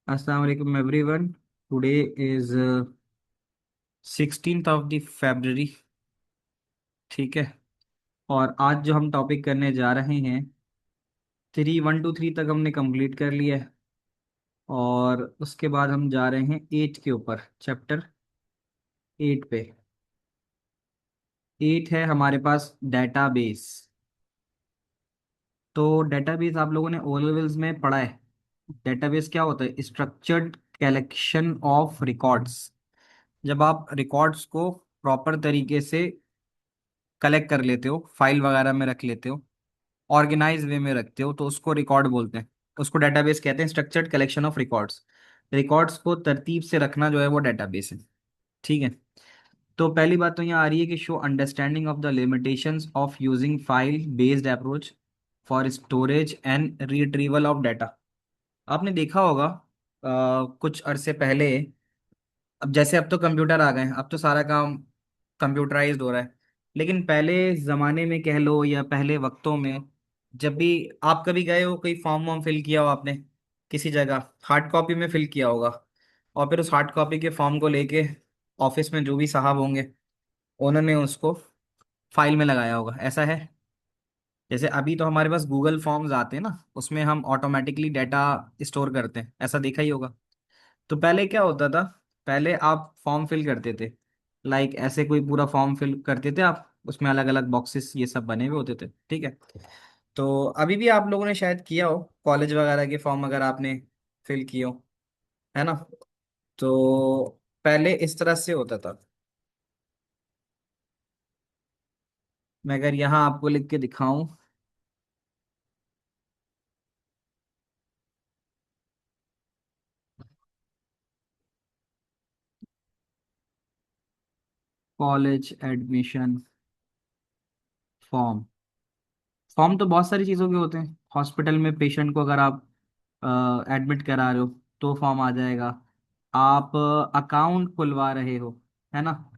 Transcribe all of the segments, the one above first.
अस्सलाम वालेकुम everyone. Today is 16th of the February। ठीक है। और आज जो हम टॉपिक करने जा रहे हैं, 1 to 3 तक हमने कंप्लीट कर लिया है। और उसके बाद हम जा रहे हैं 8 के ऊपर, चैप्टर 8 पे। 8 है हमारे पास डेटाबेस। तो डेटाबेस आप लोगों ने ओ लेवल्स में पढ़ा है। डेटाबेस क्या होता है? Structured collection of records. जब आप रिकॉर्ड्स को प्रॉपर तरीके से कलेक्ट कर लेते हो, फाइल वगैरह में रख लेते हो, ऑर्गेनाइज वे में रखते हो, तो उसको रिकॉर्ड बोलते हैं। उसको डेटाबेस कहते हैं, structured collection of records. Records को तरतीब से रखना जो है वो डेटाबेस है। ठीक है। तो पहली बात तो यहाँ आ रही है कि show understanding of the limitations of using file based approach for storage and retrieval of data. आपने देखा होगा कुछ अरसे पहले, अब जैसे अब तो कंप्यूटर आ गए हैं, अब तो सारा काम कंप्यूटराइज्ड हो रहा है। लेकिन पहले ज़माने में कह लो या पहले वक्तों में, जब भी आप कभी गए हो, कोई फॉर्म वॉर्म फिल किया हो आपने किसी जगह, हार्ड कॉपी में फिल किया होगा। और फिर उस हार्ड कॉपी के फॉर्म को लेके ऑफिस में जो भी साहब होंगे, उन्होंने उसको फाइल में लगाया होगा। ऐसा है। जैसे अभी तो हमारे पास गूगल फॉर्म्स आते हैं ना, उसमें हम ऑटोमेटिकली डाटा स्टोर करते हैं, ऐसा देखा ही होगा। तो पहले क्या होता था? पहले आप फॉर्म फिल करते थे, लाइक ऐसे कोई पूरा फॉर्म फिल करते थे आप, उसमें अलग अलग बॉक्सेस ये सब बने हुए होते थे। ठीक है। तो अभी भी आप लोगों ने शायद किया हो, कॉलेज वगैरह के फॉर्म अगर आपने फिल किए हो, है ना? तो पहले इस तरह से होता था। मैं अगर यहाँ आपको लिख के दिखाऊं, कॉलेज एडमिशन फॉर्म। फॉर्म तो बहुत सारी चीज़ों के होते हैं। हॉस्पिटल में पेशेंट को अगर आप एडमिट करा रहे हो तो फॉर्म आ जाएगा। आप अकाउंट खुलवा रहे हो, है ना?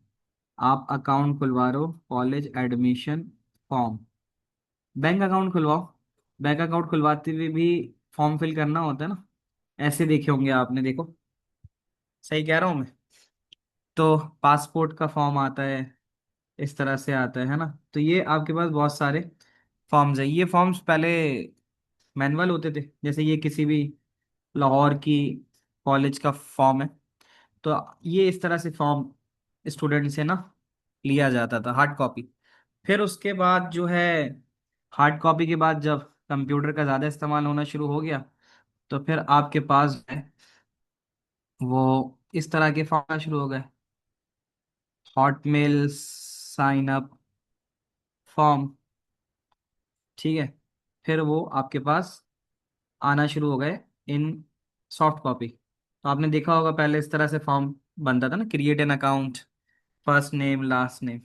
आप अकाउंट खुलवा रहे हो, college admission form. Bank account खुलवाओ, बैंक अकाउंट खुलवाते हुए भी फॉर्म फिल करना होता है ना। ऐसे देखे होंगे आपने, देखो सही कह रहा हूँ मैं? तो पासपोर्ट का फॉर्म आता है, इस तरह से आता है ना? तो ये आपके पास बहुत सारे फॉर्म्स है। ये फॉर्म्स पहले मैनुअल होते थे। जैसे ये किसी भी लाहौर की कॉलेज का फॉर्म है, तो ये इस तरह से फॉर्म स्टूडेंट से ना लिया जाता था, हार्ड कॉपी। फिर उसके बाद जो है, हार्ड कॉपी के बाद जब कंप्यूटर का ज़्यादा इस्तेमाल होना शुरू हो गया, तो फिर आपके पास जो है वो इस तरह के फॉर्म आना शुरू हो गए। Hotmail sign up form. ठीक है। फिर वो आपके पास आना शुरू हो गए इन सॉफ्ट कॉपी। तो आपने देखा होगा पहले इस तरह से फॉर्म बनता था ना, create an account, first name last name.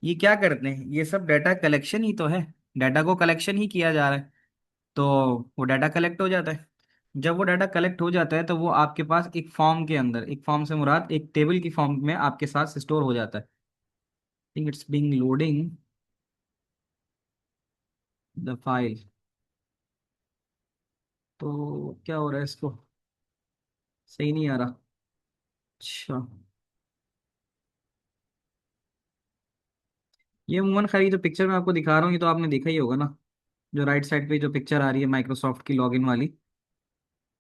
ये क्या करते हैं? ये सब डाटा कलेक्शन ही तो है। डाटा को कलेक्शन ही किया जा रहा है। तो वो डाटा कलेक्ट हो जाता है। जब वो डाटा कलेक्ट हो जाता है तो वो आपके पास एक फॉर्म के अंदर, एक फॉर्म से मुराद एक टेबल की फॉर्म में आपके साथ स्टोर हो जाता है। Think it's being loading the file. तो क्या हो रहा है इसको? सही नहीं आ रहा। अच्छा। ये अमूमन खैर, ये जो पिक्चर मैं आपको दिखा रहा हूँ, ये तो आपने देखा ही होगा ना। जो राइट साइड पे जो पिक्चर आ रही है माइक्रोसॉफ्ट की लॉगिन वाली,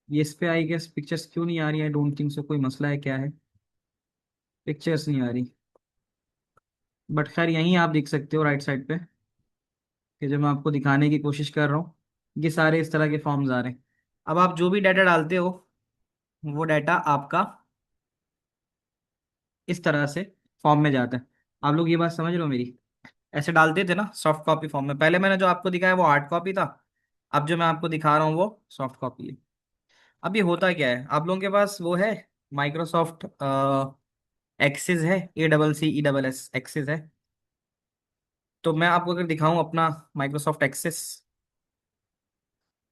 ये इस पे आई गेस पिक्चर्स क्यों नहीं आ रही है? डोंट थिंक सो, कोई मसला है क्या है? पिक्चर्स नहीं आ रही। बट खैर यहीं आप देख सकते हो राइट साइड पे, कि जो मैं आपको दिखाने की कोशिश कर रहा हूँ, ये सारे इस तरह के फॉर्म्स आ रहे हैं। अब आप जो भी डाटा डालते हो, वो डाटा आपका इस तरह से फॉर्म में जाता है। आप लोग ये बात समझ रहे हो मेरी? ऐसे डालते थे ना सॉफ्ट कॉपी फॉर्म में। पहले मैंने जो आपको दिखाया वो हार्ड कॉपी था, अब जो मैं आपको दिखा रहा हूँ वो सॉफ्ट कॉपी है। अब ये होता क्या है, आप लोगों के पास वो है, माइक्रोसॉफ्ट एक्सिस है, ACCESS एक्सिस है। तो मैं आपको अगर दिखाऊं अपना माइक्रोसॉफ्ट एक्सेस,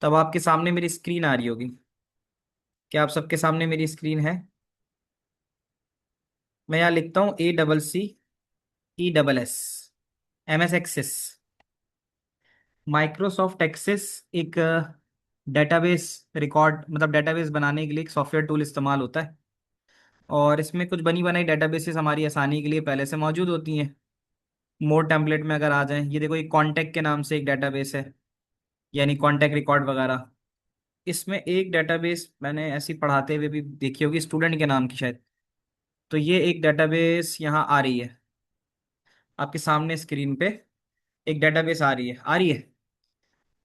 तब आपके सामने मेरी स्क्रीन आ रही होगी। क्या आप सबके सामने मेरी स्क्रीन है? मैं यहाँ लिखता हूँ ACCESS, MS Access. Microsoft Access एक डेटाबेस रिकॉर्ड मतलब डेटाबेस बनाने के लिए एक सॉफ्टवेयर टूल इस्तेमाल होता है, और इसमें कुछ बनी बनाई डेटाबेसेस हमारी आसानी के लिए पहले से मौजूद होती हैं। मोर टेम्पलेट में अगर आ जाएं, ये देखो, एक कॉन्टैक्ट के नाम से एक डेटाबेस है, यानी कॉन्टैक्ट रिकॉर्ड वगैरह। इसमें एक डेटाबेस मैंने ऐसी पढ़ाते हुए भी देखी होगी, स्टूडेंट के नाम की शायद। तो ये एक डेटाबेस यहाँ आ रही है आपके सामने स्क्रीन पे, एक डेटाबेस आ रही है।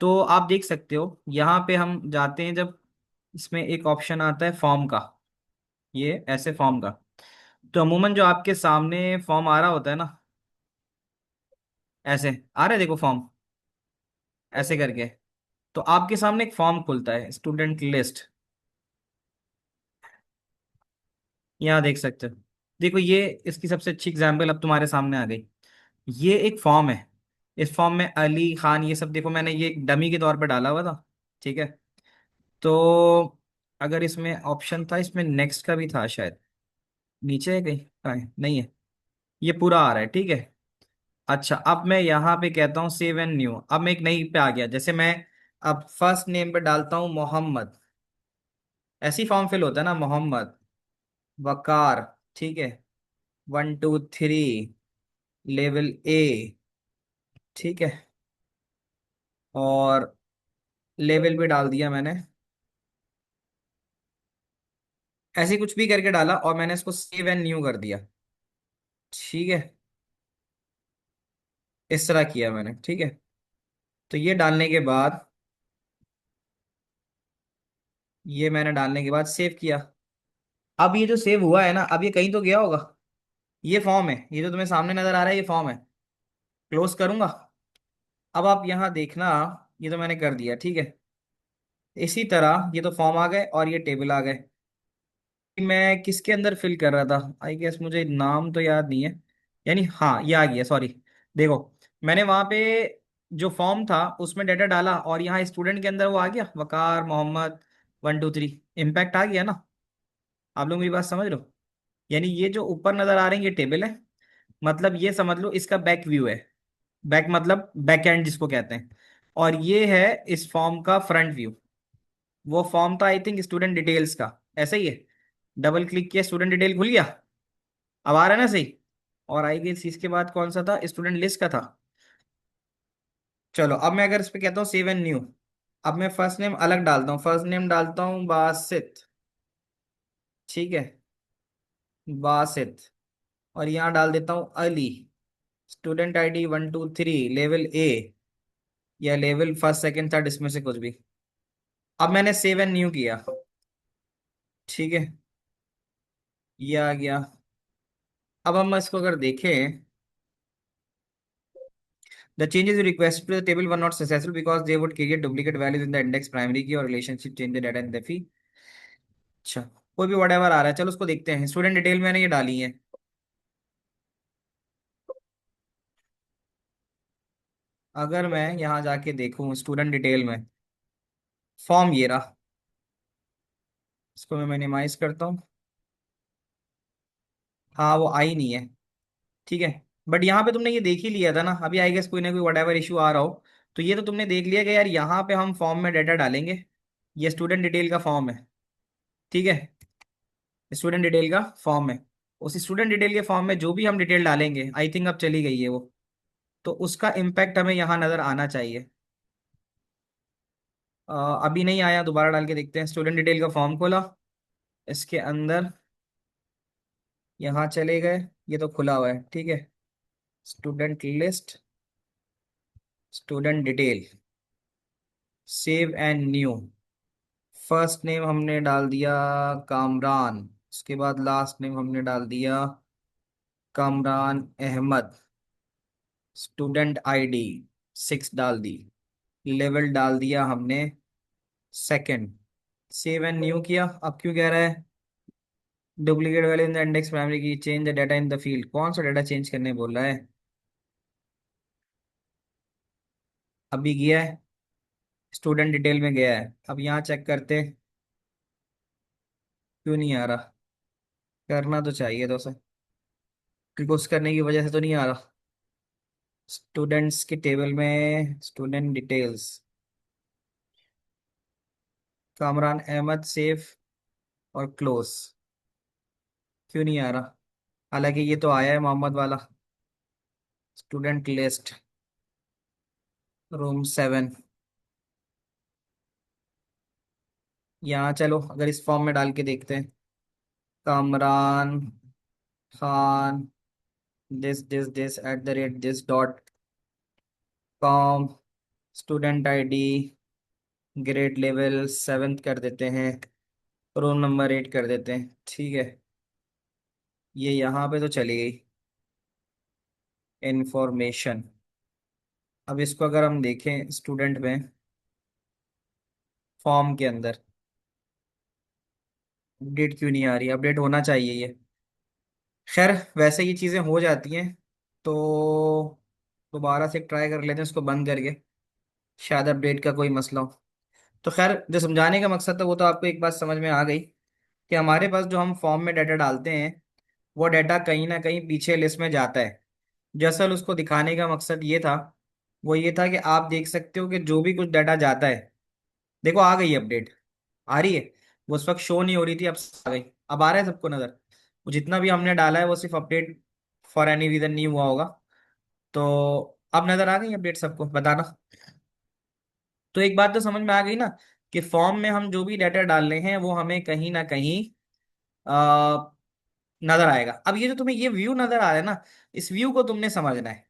तो आप देख सकते हो यहाँ पे हम जाते हैं जब, इसमें एक ऑप्शन आता है फॉर्म का, ये ऐसे फॉर्म का। तो अमूमन जो आपके सामने फॉर्म आ रहा होता है ना, ऐसे आ रहा है देखो फॉर्म, ऐसे करके। तो आपके सामने एक फॉर्म खुलता है, स्टूडेंट लिस्ट, यहाँ देख सकते हो। देखो ये इसकी सबसे अच्छी एग्जांपल अब तुम्हारे सामने आ गई। ये एक फॉर्म है, इस फॉर्म में अली खान ये सब देखो, मैंने ये एक डमी के तौर पे डाला हुआ था, ठीक है। तो अगर इसमें ऑप्शन था, इसमें नेक्स्ट का भी था शायद, नीचे है कहीं, कहाँ है? नहीं है, ये पूरा आ रहा है, ठीक है। अच्छा, अब मैं यहाँ पे कहता हूँ सेव एंड न्यू, अब मैं एक नई पे आ गया, जैसे मैं अब फर्स्ट नेम पे डालता हूँ मोहम्मद, ऐसी फॉर्म फिल होता है ना, मोहम्मद वकार, ठीक है, 1 2 3 लेवल ए, ठीक है, और लेवल भी डाल दिया मैंने, ऐसे कुछ भी करके डाला, और मैंने इसको सेव एंड न्यू कर दिया, ठीक है। इस तरह किया मैंने, ठीक है। तो ये डालने के बाद, ये मैंने डालने के बाद सेव किया। अब ये जो सेव हुआ है ना, अब ये कहीं तो गया होगा, ये फॉर्म है, ये जो तुम्हें सामने नजर आ रहा है ये फॉर्म है। क्लोज करूंगा। अब आप यहाँ देखना, ये तो मैंने कर दिया, ठीक है। इसी तरह ये तो फॉर्म आ गए और ये टेबल आ गए। मैं किसके अंदर फिल कर रहा था, आई गेस मुझे नाम तो याद नहीं है, यानी हाँ ये आ गया, सॉरी। देखो, मैंने वहां पे जो फॉर्म था उसमें डाटा डाला, और यहाँ स्टूडेंट के अंदर वो आ गया, वकार मोहम्मद 1 2 3। इम्पैक्ट आ गया ना, आप लोग मेरी बात समझ रहे हो? यानी ये जो ऊपर नजर आ रहे हैं ये टेबल है, मतलब ये समझ लो इसका बैक व्यू है, बैक मतलब बैक एंड जिसको कहते हैं। और ये है इस फॉर्म का फ्रंट व्यू। वो फॉर्म था आई थिंक स्टूडेंट डिटेल्स का, ऐसा ही है। डबल क्लिक किया, स्टूडेंट डिटेल खुल गया, अब आ रहा है ना सही। और आई गेस इसके बाद कौन सा था, स्टूडेंट लिस्ट का था। चलो अब मैं अगर इस पे कहता हूँ सेव एंड न्यू, अब मैं फर्स्ट नेम अलग डालता हूँ, फर्स्ट नेम डालता हूँ बासित, ठीक है, बासित। और यहाँ डाल देता हूँ Ali, student ID 1 2 3 level A, या लेवल फर्स्ट सेकंड थर्ड, इसमें से कुछ भी। अब मैंने सेव एंड न्यू किया, ठीक है, ये आ गया। अब हम इसको अगर देखें, the changes you requested to the table were not successful because they would create duplicate values in the index primary key or relationship change the data in the fee। अच्छा, कोई भी whatever आ रहा है, चलो उसको देखते हैं। स्टूडेंट डिटेल मैंने ये डाली है, अगर मैं यहाँ जाके देखूँ स्टूडेंट डिटेल में, फॉर्म ये रहा, इसको मैं मिनिमाइज करता हूँ। हाँ वो आई नहीं है, ठीक है। बट यहाँ पे तुमने ये देख ही लिया था ना, अभी आई गेस कोई ना कोई वट इशू आ रहा हो, तो ये तो तुमने देख लिया कि यार यहाँ पे हम फॉर्म में डाटा डालेंगे, ये स्टूडेंट डिटेल का फॉर्म है, ठीक है, स्टूडेंट डिटेल का फॉर्म है। उस स्टूडेंट डिटेल के फॉर्म में जो भी हम डिटेल डालेंगे, आई थिंक अब चली गई है वो, तो उसका इम्पैक्ट हमें यहाँ नजर आना चाहिए। अभी नहीं आया, दोबारा डाल के देखते हैं। स्टूडेंट डिटेल का फॉर्म खोला, इसके अंदर यहाँ चले गए, ये तो खुला हुआ है, ठीक है। Student list, student detail, save and new. First name हमने डाल दिया कामरान, उसके बाद लास्ट नेम हमने डाल दिया कामरान अहमद, स्टूडेंट आईडी 6 डाल दी, लेवल डाल दिया हमने सेकंड। सेव एंड न्यू किया। अब क्यों कह रहा है duplicate value in the index primary key, change the data in the field, कौन सा डाटा चेंज करने बोल रहा है? अभी गया है, स्टूडेंट डिटेल में गया है, अब यहाँ चेक करते हैं, क्यों नहीं आ रहा? करना तो चाहिए तो सर, क्योंकि उस करने की वजह से तो नहीं आ रहा। स्टूडेंट्स के टेबल में student details, Kamran Ahmed safe और क्लोज क्यों नहीं आ रहा? हालांकि ये तो आया है मोहम्मद वाला। Student list, room 7। यहाँ चलो अगर इस फॉर्म में डाल के देखते हैं। Kamran Khan this @ this.com। Student ID, grade level 7 कर देते हैं, रोल नंबर 8 कर देते हैं, ठीक है। ये यहाँ पे तो चली गई इंफॉर्मेशन। अब इसको अगर हम देखें स्टूडेंट में, फॉर्म के अंदर अपडेट क्यों नहीं आ रही? अपडेट होना चाहिए ये। खैर वैसे ये चीज़ें हो जाती हैं, तो दोबारा से ट्राई कर लेते हैं इसको बंद करके, शायद अपडेट का कोई मसला हो। तो खैर जो समझाने का मकसद था वो तो आपको एक बात समझ में आ गई कि हमारे पास जो हम फॉर्म में डाटा डालते हैं वो डाटा कहीं ना कहीं पीछे लिस्ट में जाता है। जो असल उसको दिखाने का मकसद ये था, वो ये था कि आप देख सकते हो कि जो भी कुछ डाटा जाता है, देखो आ गई अपडेट, आ रही है। वो उस वक्त शो नहीं हो रही थी, अब आ गई। अब आ रहा है सबको नजर? वो जितना भी हमने डाला है वो सिर्फ अपडेट फॉर एनी रीजन नहीं हुआ होगा। तो अब नजर आ गई अपडेट सबको, बताना। तो एक बात तो समझ में आ गई ना कि फॉर्म में हम जो भी डाटा डाल रहे हैं वो हमें कहीं ना कहीं आ, नजर आएगा। अब ये जो तुम्हें ये व्यू नजर आ रहा है ना, इस व्यू को तुमने समझना है।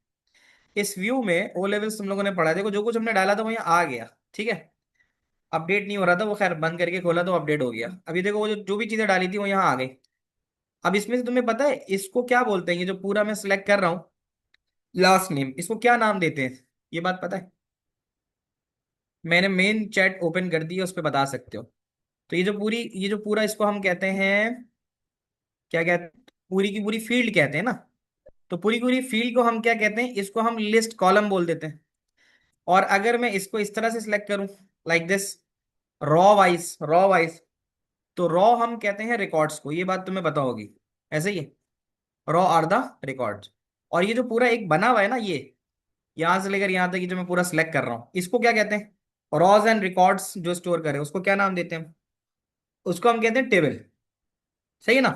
इस व्यू में ओ लेवल्स तुम लोगों ने पढ़ा, देखो जो कुछ हमने डाला था वो यहाँ आ गया, ठीक है। अपडेट नहीं हो रहा था वो, खैर बंद करके खोला तो अपडेट हो गया। अभी देखो वो जो भी चीजें डाली थी वो यहाँ आ गई। अब इसमें से तुम्हें पता है इसको क्या बोलते हैं? ये जो पूरा मैं सिलेक्ट कर रहा हूँ लास्ट नेम, इसको क्या नाम देते हैं? ये बात पता है? मैंने मेन चैट ओपन कर दी है, उस पर बता सकते हो। तो ये जो पूरा इसको हम कहते हैं, क्या कहते हैं, पूरी की पूरी फील्ड कहते हैं ना। तो पूरी पूरी फील्ड को हम क्या कहते हैं? इसको हम लिस्ट कॉलम बोल देते हैं। और अगर मैं इसको इस तरह से सिलेक्ट करूं, लाइक दिस, रॉ वाइज, तो रॉ हम कहते हैं रिकॉर्ड्स को, ये बात तुम्हें पता होगी। ऐसे ही है, रॉ आर द रिकॉर्ड्स। और ये जो पूरा एक बना हुआ है ना, ये यहां से लेकर यहां तक ये जो मैं पूरा सिलेक्ट कर रहा हूं, इसको क्या कहते हैं? रॉज एंड रिकॉर्ड्स जो स्टोर करे उसको क्या नाम देते हैं? उसको हम कहते हैं टेबल। सही है ना?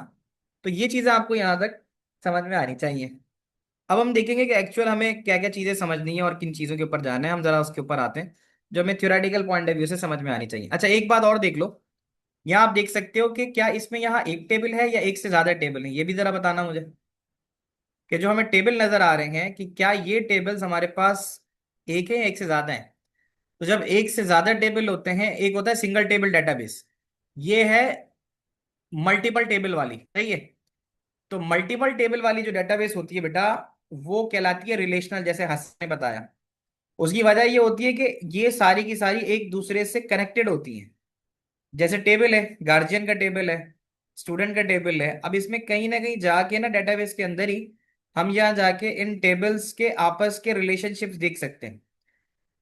तो ये चीजें आपको यहां तक समझ में आनी चाहिए। अब हम देखेंगे कि एक्चुअल हमें क्या क्या चीजें समझनी है और किन चीजों के ऊपर जाना है। हम जरा उसके ऊपर आते हैं जो हमें थ्योरेटिकल पॉइंट ऑफ व्यू से समझ में आनी चाहिए। अच्छा एक बात और देख लो, यहाँ आप देख सकते हो कि क्या इसमें यहाँ एक टेबल है या एक से ज्यादा टेबल है? ये भी जरा बताना मुझे कि जो हमें टेबल नजर आ रहे हैं कि क्या ये टेबल्स हमारे पास एक है या एक से ज्यादा है। तो जब एक से ज्यादा टेबल होते हैं, एक होता है सिंगल टेबल डेटाबेस, ये है मल्टीपल टेबल वाली, सही है। तो मल्टीपल टेबल वाली जो डेटाबेस होती है बेटा, वो कहलाती है रिलेशनल, जैसे हसन ने बताया। उसकी वजह ये होती है कि ये सारी की सारी एक दूसरे से कनेक्टेड होती हैं। जैसे टेबल है, गार्जियन का टेबल है, स्टूडेंट का टेबल है। अब इसमें कहीं ना कहीं जाके ना डेटाबेस के अंदर ही हम यहाँ जाके इन टेबल्स के आपस के रिलेशनशिप्स देख सकते हैं।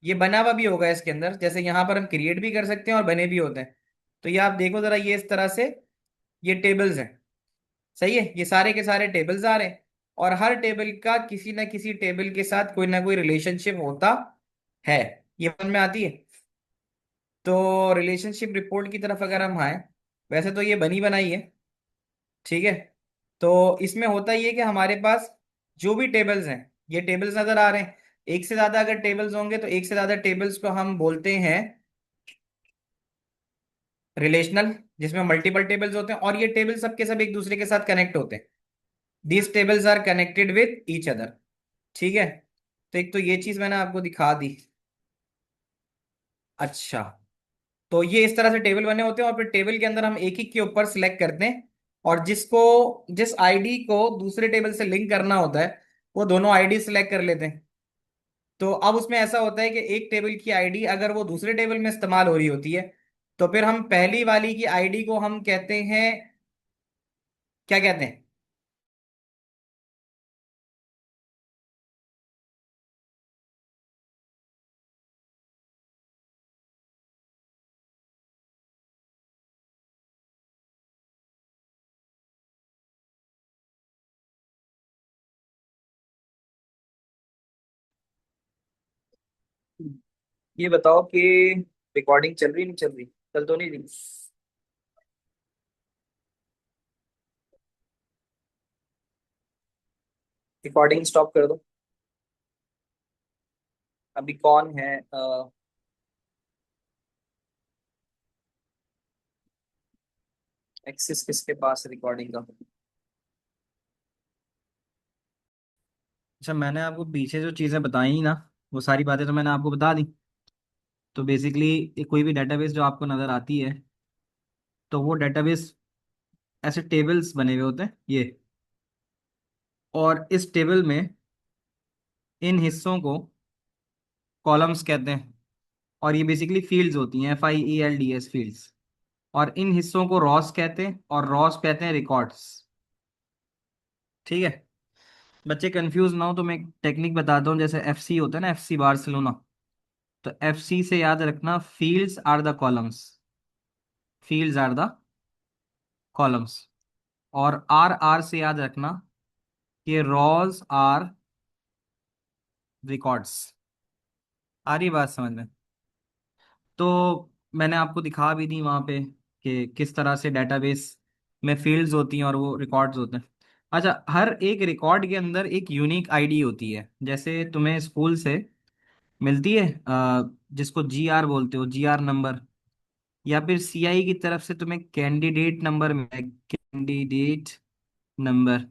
ये बना हुआ भी होगा इसके अंदर, जैसे यहाँ पर हम क्रिएट भी कर सकते हैं और बने भी होते हैं। तो ये आप देखो जरा, ये इस तरह से ये टेबल्स हैं, सही है। ये सारे के सारे टेबल्स आ रहे हैं और हर टेबल का किसी ना किसी टेबल के साथ कोई ना कोई रिलेशनशिप होता है। ये मन में आती है। तो रिलेशनशिप रिपोर्ट की तरफ अगर हम आए, वैसे तो ये बनी बनाई है, ठीक है। तो इसमें होता ही है कि हमारे पास जो भी टेबल्स हैं, ये टेबल्स नजर आ रहे हैं। एक से ज्यादा अगर टेबल्स होंगे तो एक से ज्यादा टेबल्स को हम बोलते हैं रिलेशनल, जिसमें मल्टीपल टेबल्स होते हैं और ये टेबल सबके सब एक दूसरे के साथ कनेक्ट होते हैं। These tables are connected with each other, ठीक है। तो एक तो ये चीज मैंने आपको दिखा दी। अच्छा, तो ये इस तरह से टेबल बने होते हैं और फिर टेबल के अंदर हम एक एक के ऊपर सिलेक्ट करते हैं और जिस आईडी को दूसरे टेबल से लिंक करना होता है वो दोनों आईडी सिलेक्ट कर लेते हैं। तो अब उसमें ऐसा होता है कि एक टेबल की आईडी अगर वो दूसरे टेबल में इस्तेमाल हो रही होती है, तो फिर हम पहली वाली की आईडी को हम कहते हैं, क्या कहते हैं? ये बताओ कि रिकॉर्डिंग चल रही नहीं चल रही? चल तो नहीं रही। रिकॉर्डिंग स्टॉप कर दो। अभी कौन है एक्सेस किसके पास रिकॉर्डिंग का? अच्छा, मैंने आपको पीछे जो चीज़ें बताई ना, वो सारी बातें तो मैंने आपको बता दी। तो बेसिकली कोई भी डेटाबेस जो आपको नज़र आती है, तो वो डेटाबेस ऐसे टेबल्स बने हुए होते हैं ये। और इस टेबल में इन हिस्सों को कॉलम्स कहते हैं। और ये बेसिकली फील्ड्स होती हैं, FIELDS फील्ड्स। और इन हिस्सों को रॉस कहते हैं, और रॉस कहते हैं रिकॉर्ड्स। ठीक है। बच्चे कंफ्यूज ना हो तो मैं एक टेक्निक बताता हूँ। जैसे FC होता है ना, FC बार्सिलोना। तो FC से याद रखना, fields are the columns. Fields are the columns. और RR से याद रखना कि रॉज आर रिकॉर्ड्स। आ रही बात समझ में? तो मैंने आपको दिखा भी दी वहां पे कि किस तरह से डेटाबेस में फील्ड्स होती हैं और वो रिकॉर्ड्स होते हैं। अच्छा, हर एक रिकॉर्ड के अंदर एक यूनिक आईडी होती है। जैसे तुम्हें स्कूल से मिलती है जिसको GR बोलते हो, GR नंबर। या फिर CI की तरफ से तुम्हें कैंडिडेट नंबर मिलता है, कैंडिडेट नंबर।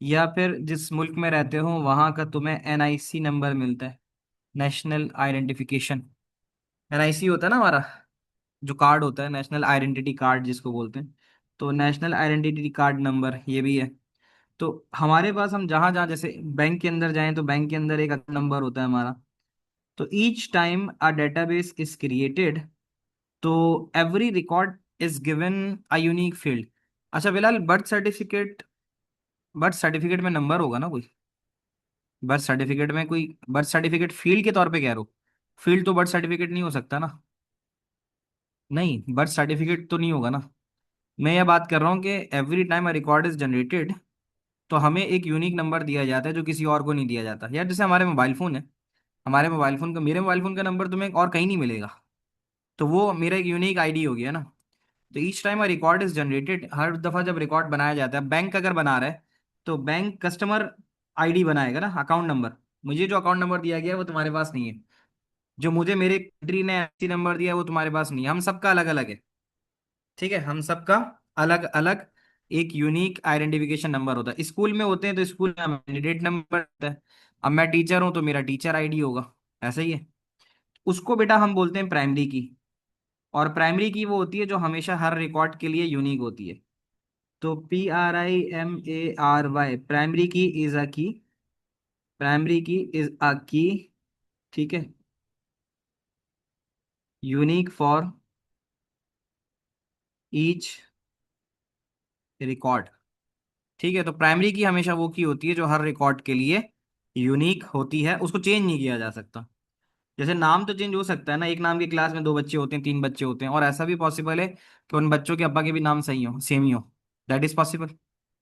या फिर जिस मुल्क में रहते हो वहां का तुम्हें NIC नंबर मिलता है, नेशनल आइडेंटिफिकेशन। NIC होता है ना हमारा, जो कार्ड होता है, नेशनल आइडेंटिटी कार्ड जिसको बोलते हैं। तो नेशनल आइडेंटिटी कार्ड नंबर ये भी है। तो हमारे पास, हम जहां जहां जैसे बैंक के अंदर जाएं तो बैंक के अंदर एक अकाउंट नंबर होता है हमारा। तो each time a database is created, तो every record is given a unique field. अच्छा बिलाल, बर्थ सर्टिफिकेट में नंबर होगा ना कोई? बर्थ सर्टिफिकेट में कोई, बर्थ सर्टिफिकेट फील्ड के तौर पे कह रहे हो? फील्ड तो बर्थ सर्टिफिकेट नहीं हो सकता ना। नहीं, बर्थ सर्टिफिकेट तो नहीं होगा ना। मैं ये बात कर रहा हूँ कि every time a record is generated, तो हमें एक यूनिक नंबर दिया जाता है जो किसी और को नहीं दिया जाता। यार जैसे हमारे मोबाइल फोन है, हमारे मोबाइल फोन का, मेरे मोबाइल फोन का नंबर तुम्हें और कहीं नहीं मिलेगा। तो वो मेरा एक यूनिक आईडी हो गया ना। तो each time a record is generated, हर दफा जब रिकॉर्ड बनाया जाता है, बैंक अगर बना रहा है तो बैंक कस्टमर ID बनाएगा ना, अकाउंट नंबर। मुझे जो अकाउंट नंबर दिया गया है वो तुम्हारे पास नहीं है। जो मुझे मेरे कंट्री ने ऐसी नंबर दिया है वो तुम्हारे पास नहीं है। हम सबका अलग अलग है। ठीक है, हम सबका अलग अलग एक यूनिक आइडेंटिफिकेशन नंबर होता है। स्कूल में होते हैं तो स्कूल में कैंडिडेट नंबर होता है। अब मैं टीचर हूं तो मेरा टीचर ID होगा। ऐसा ही है। उसको बेटा हम बोलते हैं प्राइमरी की। और प्राइमरी की वो होती है जो हमेशा हर रिकॉर्ड के लिए यूनिक होती है। तो PRIMARY, प्राइमरी की इज अ की। प्राइमरी की इज अ की। ठीक है। Unique for each record. ठीक है। तो प्राइमरी की हमेशा वो की होती है जो हर रिकॉर्ड के लिए यूनिक होती है, उसको चेंज नहीं किया जा सकता। जैसे नाम तो चेंज हो सकता है ना, एक नाम की क्लास में 2 बच्चे होते हैं, 3 बच्चे होते हैं, और ऐसा भी पॉसिबल है कि उन बच्चों के अब्बा के भी नाम सही हो, सेम ही हो। That is possible.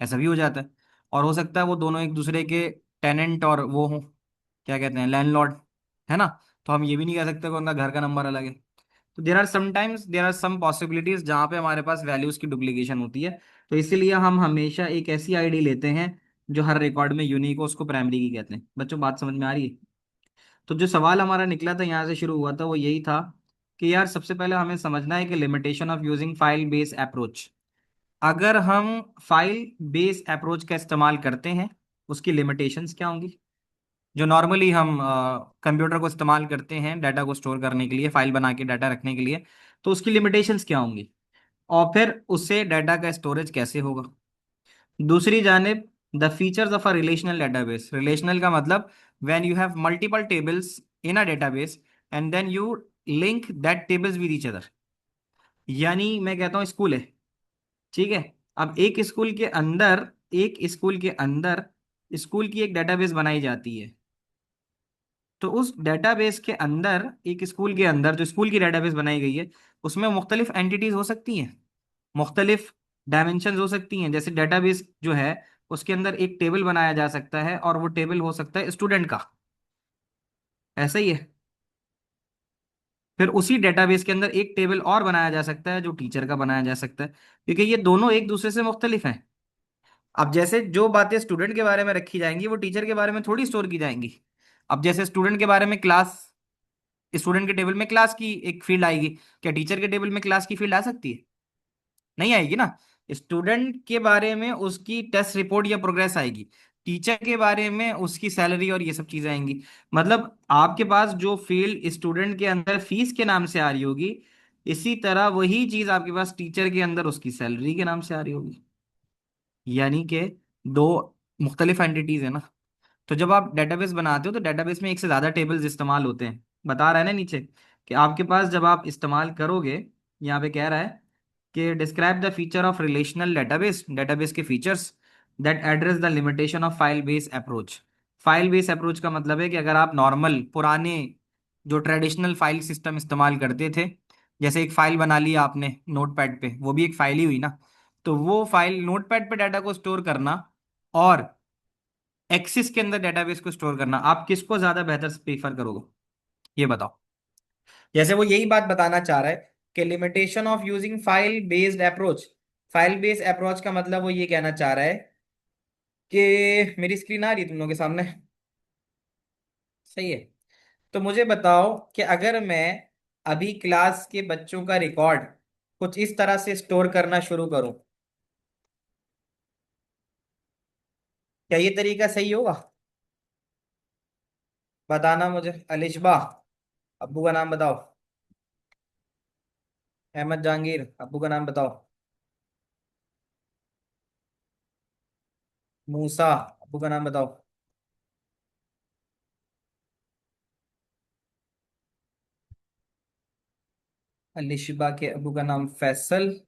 ऐसा भी हो जाता है। और हो सकता है वो दोनों एक दूसरे के टेनेंट और वो हो, क्या कहते हैं, लैंडलॉर्ड, है ना। तो हम ये भी नहीं कह सकते कि उनका घर का नंबर अलग है। तो देर आर सम पॉसिबिलिटीज जहाँ पे हमारे पास वैल्यूज की डुप्लीकेशन होती है। तो इसीलिए हम हमेशा एक ऐसी ID लेते हैं जो हर रिकॉर्ड में यूनिक हो, उसको प्राइमरी की कहते हैं। बच्चों बात समझ में आ रही है? तो जो सवाल हमारा निकला था, यहाँ से शुरू हुआ था, वो यही था कि यार सबसे पहले हमें समझना है कि limitation of using file base approach. अगर हम फाइल बेस अप्रोच का इस्तेमाल करते हैं, उसकी लिमिटेशंस क्या होंगी? जो नॉर्मली हम कंप्यूटर को इस्तेमाल करते हैं डाटा को स्टोर करने के लिए, फाइल बना के डाटा रखने के लिए, तो उसकी लिमिटेशंस क्या होंगी? और फिर उससे डाटा का स्टोरेज कैसे होगा? दूसरी जानिब, the features of a relational database. Relational का मतलब when you have multiple tables in a database and then you link that tables with each other. यानी मैं कहता हूँ स्कूल है, ठीक है। अब एक स्कूल के अंदर स्कूल की एक डेटाबेस बनाई जाती है। तो उस डेटाबेस के अंदर, एक स्कूल के अंदर जो स्कूल की डेटाबेस बनाई गई है, उसमें मुख्तलिफ एंटिटीज हो सकती हैं, मुख्तलिफ डायमेंशंस हो सकती हैं। जैसे डेटाबेस जो है, उसके अंदर एक टेबल बनाया जा सकता है, और वो टेबल हो सकता है स्टूडेंट का। ऐसा ही है। फिर उसी डेटाबेस के अंदर एक टेबल और बनाया जा सकता है जो टीचर का बनाया जा सकता है, क्योंकि ये दोनों एक दूसरे से मुख्तलिफ हैं। अब जैसे जो बातें स्टूडेंट के बारे में रखी जाएंगी वो टीचर के बारे में थोड़ी स्टोर की जाएंगी। अब जैसे स्टूडेंट के बारे में क्लास, स्टूडेंट के टेबल में क्लास की एक फील्ड आएगी, क्या टीचर के टेबल में क्लास की फील्ड आ सकती है? नहीं आएगी ना। स्टूडेंट के बारे में उसकी टेस्ट रिपोर्ट या प्रोग्रेस आएगी, टीचर के बारे में उसकी सैलरी और ये सब चीजें आएंगी। मतलब आपके पास जो फील्ड स्टूडेंट के अंदर फीस के नाम से आ रही होगी, इसी तरह वही चीज आपके पास टीचर के अंदर उसकी सैलरी के नाम से आ रही होगी। यानी कि दो मुख्तलिफ एंटिटीज है ना। तो जब आप डेटाबेस बनाते हो तो डेटाबेस में एक से ज्यादा टेबल्स इस्तेमाल होते हैं, बता रहा है ना नीचे कि आपके पास जब आप इस्तेमाल करोगे, यहाँ पे कह रहा है कि describe the feature of relational database, database के features that address the limitation of file base approach. File base approach का मतलब है कि अगर आप नॉर्मल पुराने जो ट्रेडिशनल फाइल सिस्टम इस्तेमाल करते थे, जैसे एक फाइल बना लिया आपने नोटपैड पे, वो भी एक फाइल ही हुई ना, तो वो फाइल नोटपैड पे डाटा को स्टोर करना और एक्सिस के अंदर डेटाबेस को स्टोर करना, आप किसको ज्यादा बेहतर प्रीफर करोगे? ये बताओ। जैसे वो यही बात बताना चाह रहा है कि limitation of using file based approach, file based approach का मतलब वो ये कहना चाह रहा है कि मेरी स्क्रीन आ रही है तुम लोगों के सामने? सही है। तो मुझे बताओ कि अगर मैं अभी क्लास के बच्चों का रिकॉर्ड कुछ इस तरह से स्टोर करना शुरू करूं, क्या ये तरीका सही होगा? बताना मुझे। अलिशबा, अब्बू का नाम बताओ। अहमद जहांगीर, अब्बू का नाम बताओ। मूसा, अब्बू का नाम बताओ। अलिशबा के अब्बू का नाम फैसल,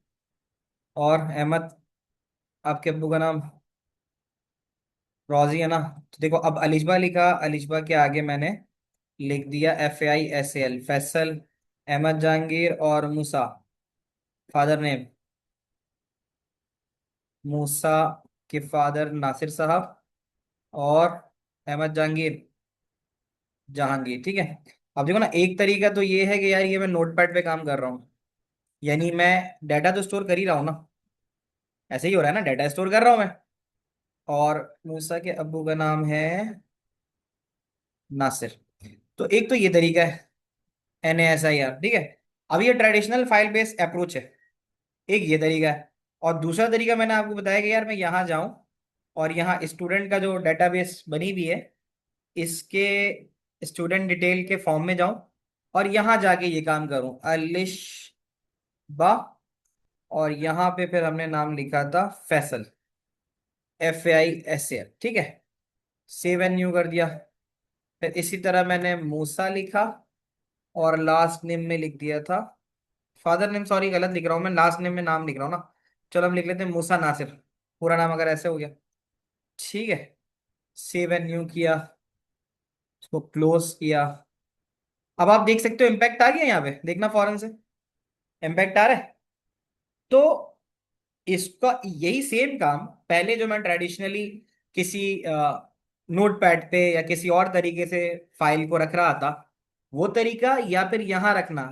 और अहमद आपके अब्बू का नाम रॉजी है ना। तो देखो अब अलिशबा लिखा, अलिशबा के आगे मैंने लिख दिया FAISAL, फैसल, अहमद जहांगीर और मूसा, फादर नेम मूसा के फादर नासिर साहब, और अहमद जहांगीर जहांगीर, ठीक है। अब देखो ना, एक तरीका तो ये है कि यार ये मैं नोटपैड पे काम कर रहा हूँ, यानी मैं डाटा तो स्टोर कर ही रहा हूँ ना, ऐसे ही हो रहा है ना, डाटा स्टोर कर रहा हूँ मैं। और मूसा के अब्बू का नाम है नासिर। तो एक तो ये तरीका है, NASIR, ठीक है। अब ये ट्रेडिशनल फाइल बेस्ड अप्रोच है, एक ये तरीका है। और दूसरा तरीका मैंने आपको बताया कि यार मैं यहाँ जाऊं और यहाँ स्टूडेंट का जो डेटाबेस बनी हुई है, इसके स्टूडेंट डिटेल के फॉर्म में जाऊं और यहाँ जाके ये काम करूं, अलिशबा, और यहाँ पे फिर हमने नाम लिखा था फैसल, FAISAL, ठीक है। सेव एंड न्यू कर दिया। फिर इसी तरह मैंने मूसा लिखा और लास्ट नेम में लिख दिया था, फादर नेम सॉरी गलत लिख रहा हूँ मैं, लास्ट नेम में नाम लिख रहा हूँ ना। चलो हम लिख लेते हैं मूसा नासिर, पूरा नाम अगर ऐसे हो गया, ठीक है। सेव एंड न्यू किया, इसको क्लोज किया। अब आप देख सकते हो इम्पैक्ट आ गया यहाँ पे, देखना फौरन से इम्पैक्ट आ रहा है। तो इसका यही सेम काम पहले जो मैं ट्रेडिशनली किसी नोट पैड पे या किसी और तरीके से फाइल को रख रहा था, वो तरीका या फिर यहाँ रखना,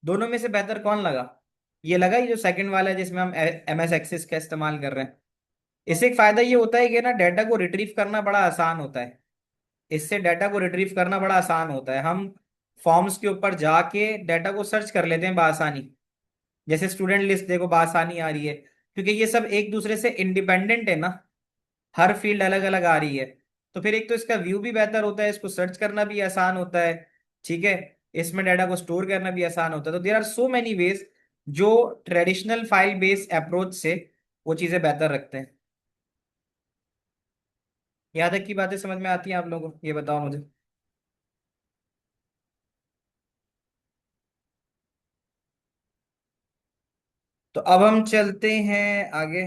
दोनों में से बेहतर कौन लगा? ये लगा ये जो सेकंड वाला है जिसमें हम MS एक्सेस का इस्तेमाल कर रहे हैं। इससे एक फायदा ये होता है कि ना डाटा को रिट्रीव करना बड़ा आसान होता है। इससे डाटा को रिट्रीव करना बड़ा आसान होता है, हम फॉर्म्स के ऊपर जाके डाटा को सर्च कर लेते हैं बआसानी। जैसे स्टूडेंट लिस्ट देखो बआसानी आ रही है, क्योंकि ये सब एक दूसरे से इंडिपेंडेंट है ना, हर फील्ड अलग अलग आ रही है। तो फिर एक तो इसका व्यू भी बेहतर होता है, इसको सर्च करना भी आसान होता है, ठीक है। इसमें डाटा को स्टोर करना भी आसान होता है। तो there are so many ways जो ट्रेडिशनल फाइल बेस्ड अप्रोच से वो चीजें बेहतर रखते हैं। यहाँ तक की बातें समझ में आती हैं आप लोगों को? ये बताओ मुझे। तो अब हम चलते हैं आगे।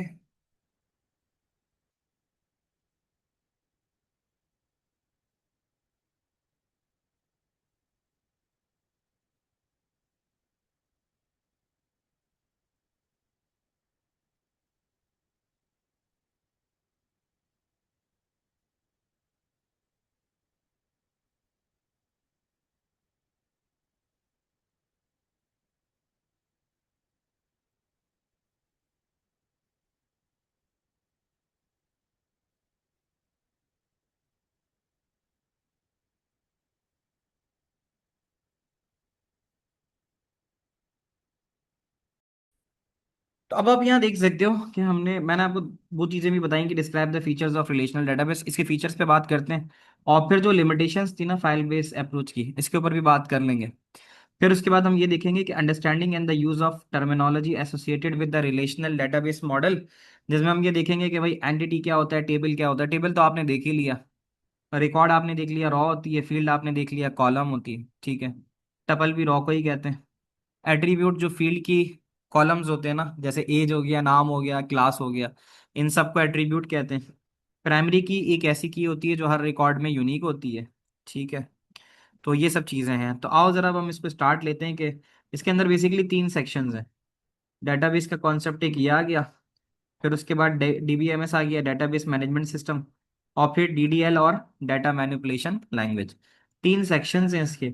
तो अब आप यहाँ देख सकते हो कि मैंने आपको वो चीज़ें भी बताई कि describe the features of relational database, इसके फीचर्स पे बात करते हैं। और फिर जो लिमिटेशंस थी ना फाइल बेस्ड अप्रोच की, इसके ऊपर भी बात कर लेंगे। फिर उसके बाद हम ये देखेंगे कि understanding and the use of terminology associated with the relational database model, जिसमें हम ये देखेंगे कि भाई एंटिटी क्या होता है, टेबल क्या होता है। टेबल तो आपने देख ही लिया, रिकॉर्ड आपने देख लिया रॉ होती है, फील्ड आपने देख लिया कॉलम होती है, ठीक है। टपल भी रॉ को ही कहते हैं। एट्रीब्यूट जो फील्ड की कॉलम्स होते हैं ना, जैसे एज हो गया, नाम हो गया, क्लास हो गया, इन सबको एट्रीब्यूट कहते हैं। प्राइमरी की एक ऐसी की होती है जो हर रिकॉर्ड में यूनिक होती है, ठीक है। तो ये सब चीज़ें हैं। तो आओ ज़रा अब हम इसको स्टार्ट लेते हैं कि इसके अंदर बेसिकली तीन सेक्शंस हैं। डेटाबेस का कॉन्सेप्ट एक ये आ गया, फिर उसके बाद डीबीएमएस आ गया, डेटाबेस मैनेजमेंट सिस्टम, और फिर डीडीएल और डाटा मैनिपुलेशन लैंग्वेज। तीन सेक्शंस हैं इसके।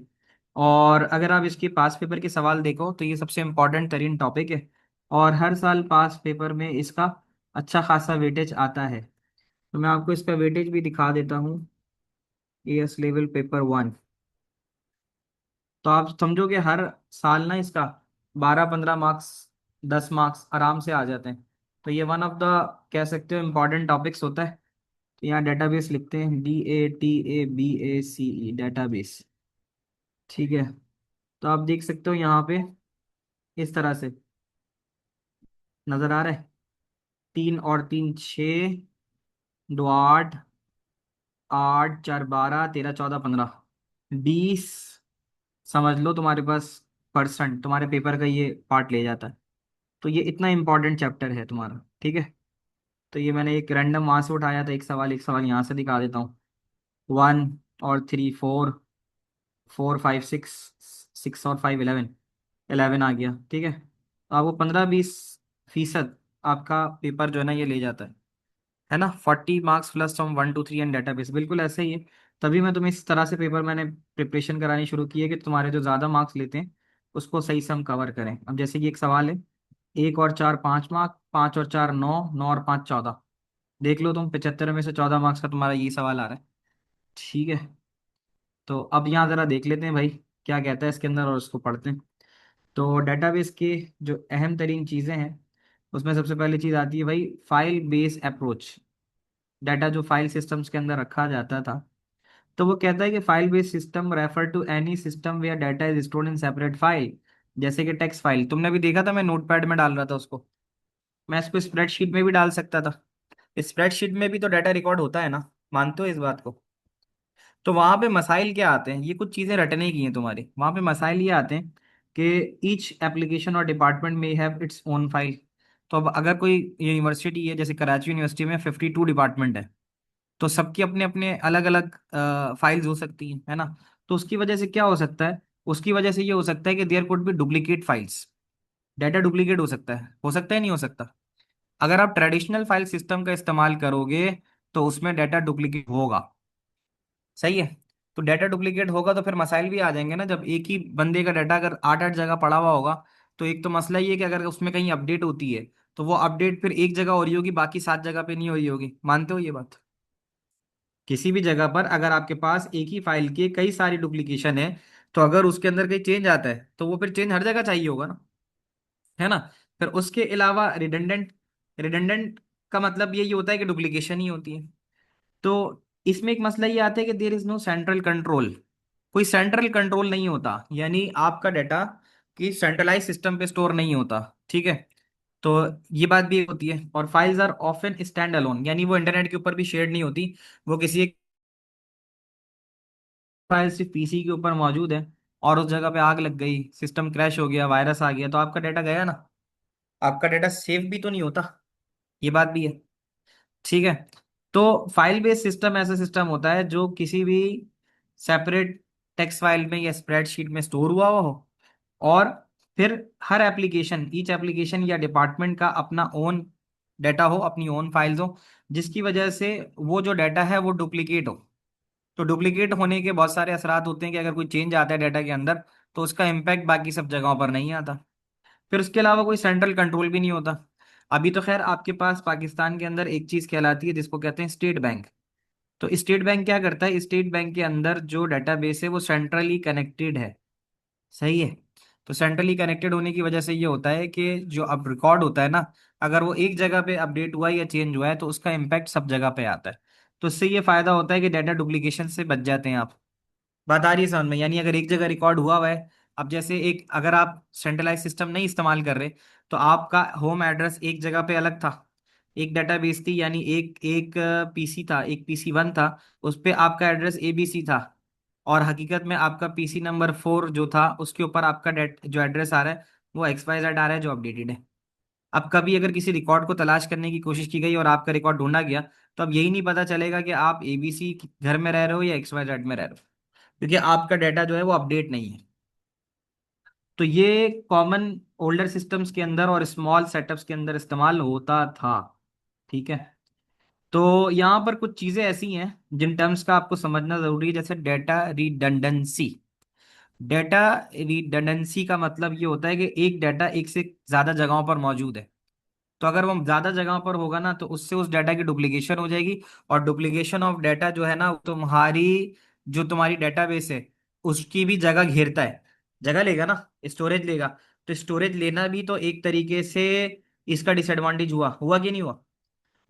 और अगर आप इसके पास पेपर के सवाल देखो तो ये सबसे इम्पोर्टेंट तरीन टॉपिक है, और हर साल पास पेपर में इसका अच्छा खासा वेटेज आता है। तो मैं आपको इसका वेटेज भी दिखा देता हूँ। एएस लेवल पेपर 1, तो आप समझो कि हर साल ना इसका 12-15 मार्क्स, 10 मार्क्स आराम से आ जाते हैं। तो ये वन ऑफ द, कह सकते हो, इम्पॉर्टेंट टॉपिक्स होता है। तो यहाँ डेटाबेस लिखते हैं, DATABACE, डेटाबेस, ठीक है। तो आप देख सकते हो यहाँ पे इस तरह से नजर आ रहा है। 3 और 3 6, 2 8, 8 4 12, 13 14 15, 20, समझ लो तुम्हारे पास परसेंट तुम्हारे पेपर का ये पार्ट ले जाता है। तो ये इतना इंपॉर्टेंट चैप्टर है तुम्हारा, ठीक है। तो ये मैंने एक रैंडम वहां से उठाया था, एक सवाल यहाँ से दिखा देता हूँ। 1 और 3 4, 4 5 6, 6 और 5 11, 11 आ गया, ठीक है। तो आपको 15-20% आपका पेपर जो है ना ये ले जाता है ना। 40 marks plus from 1 to 3 and database, बिल्कुल ऐसे ही है। तभी मैं तुम्हें इस तरह से पेपर मैंने प्रिपरेशन करानी शुरू की है कि तुम्हारे जो ज़्यादा मार्क्स लेते हैं उसको सही से हम कवर करें। अब जैसे कि एक सवाल है, 1 और 4 5 मार्क्स, 5 और 4 9, 9 और 5 14, देख लो तुम, 75 में से 14 मार्क्स का तुम्हारा ये सवाल आ रहा है, ठीक है। तो अब यहाँ ज़रा देख लेते हैं भाई क्या कहता है इसके अंदर, और उसको पढ़ते हैं। तो डेटाबेस के जो अहम तरीन चीज़ें हैं उसमें सबसे पहली चीज़ आती है भाई फाइल बेस अप्रोच। डाटा जो फाइल सिस्टम्स के अंदर रखा जाता था, तो वो कहता है कि file based system refer to any system where data is stored in separate file. जैसे कि टेक्स्ट फाइल तुमने भी देखा था, मैं नोटपैड में डाल रहा था उसको, मैं इसको स्प्रेडशीट में भी डाल सकता था। स्प्रेडशीट में भी तो डाटा रिकॉर्ड होता है ना, मानते हो इस बात को। तो वहां पे मसाइल क्या आते हैं, ये कुछ चीजें रटने की हैं तुम्हारी, वहां पे मसाइल ये आते हैं कि ईच एप्लीकेशन और डिपार्टमेंट में हैव इट्स ओन फाइल। तो अब अगर कोई यूनिवर्सिटी है, जैसे कराची यूनिवर्सिटी में 52 डिपार्टमेंट है, तो सबकी अपने अपने अलग अलग फाइल्स हो सकती हैं, है ना। तो उसकी वजह से क्या हो सकता है, उसकी वजह से ये हो सकता है कि there could be duplicate files, data duplicate हो सकता है नहीं हो सकता। अगर आप ट्रेडिशनल फाइल सिस्टम का इस्तेमाल करोगे तो उसमें डाटा डुप्लीकेट होगा, सही है। तो डाटा डुप्लीकेट होगा तो फिर मसाइल भी आ जाएंगे ना, जब एक ही बंदे का डाटा अगर 8 8 जगह पड़ा हुआ होगा। तो एक तो मसला ये है कि अगर उसमें कहीं अपडेट होती है तो वो अपडेट फिर एक जगह हो रही होगी, बाकी 7 जगह पे नहीं हो रही होगी, मानते हो ये बात। किसी भी जगह पर अगर आपके पास एक ही फाइल की कई सारी डुप्लीकेशन है, तो अगर उसके अंदर कहीं चेंज आता है तो वो फिर चेंज हर जगह चाहिए होगा ना, है ना। फिर उसके अलावा रिडंडेंट, रिडंडेंट का मतलब यही होता है कि डुप्लीकेशन ही होती है। तो इसमें एक मसला ये आता है कि there is no central control, कोई सेंट्रल कंट्रोल नहीं होता, यानी आपका डाटा कि सेंट्रलाइज सिस्टम पे स्टोर नहीं होता, ठीक है। तो ये बात भी होती है। और files are often stand alone, यानी वो इंटरनेट के ऊपर भी शेयर नहीं होती, वो किसी एक फाइल सिर्फ पीसी के ऊपर मौजूद है, और उस जगह पे आग लग गई, सिस्टम क्रैश हो गया, वायरस आ गया, तो आपका डाटा गया ना, आपका डाटा सेफ भी तो नहीं होता, ये बात भी है, ठीक है। तो फाइल बेस्ड सिस्टम ऐसा सिस्टम होता है जो किसी भी सेपरेट टेक्स्ट फाइल में या स्प्रेडशीट में स्टोर हुआ हो, और फिर हर एप्लीकेशन, ईच एप्लीकेशन या डिपार्टमेंट का अपना ओन डाटा हो, अपनी ओन फाइल्स हो, जिसकी वजह से वो जो डाटा है वो डुप्लीकेट हो। तो डुप्लीकेट होने के बहुत सारे असरात होते हैं कि अगर कोई चेंज आता है डाटा के अंदर तो उसका इम्पैक्ट बाकी सब जगहों पर नहीं आता। फिर उसके अलावा कोई सेंट्रल कंट्रोल भी नहीं होता। अभी तो खैर आपके पास पाकिस्तान के अंदर एक चीज कहलाती है जिसको कहते हैं स्टेट बैंक। तो स्टेट बैंक क्या करता है, स्टेट बैंक के अंदर जो डाटाबेस है वो सेंट्रली कनेक्टेड है, सही है। तो सेंट्रली कनेक्टेड होने की वजह से ये होता है कि जो अब रिकॉर्ड होता है ना, अगर वो एक जगह पे अपडेट हुआ है या चेंज हुआ है तो उसका इम्पैक्ट सब जगह पे आता है। तो इससे ये फायदा होता है कि डाटा डुप्लीकेशन से बच जाते हैं आप। बात आ रही है समझ में? यानी अगर एक जगह रिकॉर्ड हुआ है, अब जैसे एक अगर आप सेंट्रलाइज सिस्टम नहीं इस्तेमाल कर रहे, तो आपका होम एड्रेस एक जगह पे अलग था, एक डेटाबेस थी, यानी एक एक पीसी था, एक पीसी 1 था, उस पे आपका एड्रेस एबीसी था, और हकीकत में आपका पीसी नंबर 4 जो था उसके ऊपर आपका डेट जो एड्रेस आ रहा है वो XYZ आ रहा है जो अपडेटेड है। अब कभी अगर किसी रिकॉर्ड को तलाश करने की कोशिश की गई और आपका रिकॉर्ड ढूंढा गया, तो अब यही नहीं पता चलेगा कि आप एबीसी घर में रह रहे हो या XYZ में रह रहे हो, क्योंकि आपका डाटा जो है वो अपडेट नहीं है। तो ये कॉमन ओल्डर सिस्टम्स के अंदर और स्मॉल सेटअप्स के अंदर इस्तेमाल होता था। ठीक है। तो यहाँ पर कुछ चीजें ऐसी हैं जिन टर्म्स का आपको समझना जरूरी है, जैसे डेटा रिडंडेंसी। डेटा रिडंडेंसी का मतलब ये होता है कि एक डाटा एक से ज्यादा जगहों पर मौजूद है। तो अगर वो ज्यादा जगहों पर होगा ना तो उससे उस डाटा की डुप्लीकेशन हो जाएगी, और डुप्लीकेशन ऑफ डाटा जो है ना वो तुम्हारी जो तुम्हारी डेटाबेस है उसकी भी जगह घेरता है, जगह लेगा ना, स्टोरेज लेगा। तो स्टोरेज लेना भी तो एक तरीके से इसका डिसएडवांटेज हुआ, हुआ कि नहीं हुआ?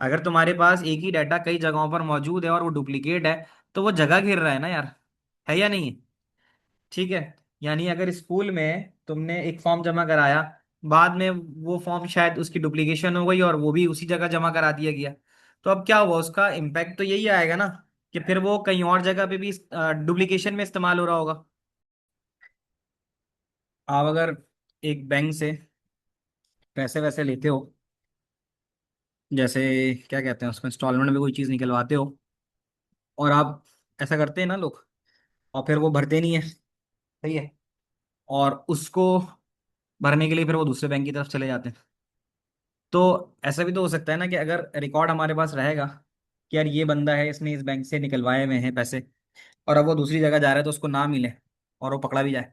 अगर तुम्हारे पास एक ही डाटा कई जगहों पर मौजूद है और वो डुप्लीकेट है, तो वो जगह घेर रहा है ना यार, है या नहीं? ठीक है। यानी अगर स्कूल में तुमने एक फॉर्म जमा कराया, बाद में वो फॉर्म शायद उसकी डुप्लीकेशन हो गई और वो भी उसी जगह जमा करा दिया गया, तो अब क्या हुआ, उसका इम्पैक्ट तो यही आएगा ना कि फिर वो कहीं और जगह पे भी डुप्लीकेशन में इस्तेमाल हो रहा होगा। आप अगर एक बैंक से पैसे वैसे लेते हो, जैसे क्या कहते हैं उसको, इंस्टॉलमेंट में कोई चीज़ निकलवाते हो, और आप ऐसा करते हैं ना लोग, और फिर वो भरते नहीं है, सही है, और उसको भरने के लिए फिर वो दूसरे बैंक की तरफ चले जाते हैं। तो ऐसा भी तो हो सकता है ना कि अगर रिकॉर्ड हमारे पास रहेगा कि यार ये बंदा है, इसने इस बैंक से निकलवाए हुए हैं पैसे, और अब वो दूसरी जगह जा रहा है तो उसको ना मिले और वो पकड़ा भी जाए,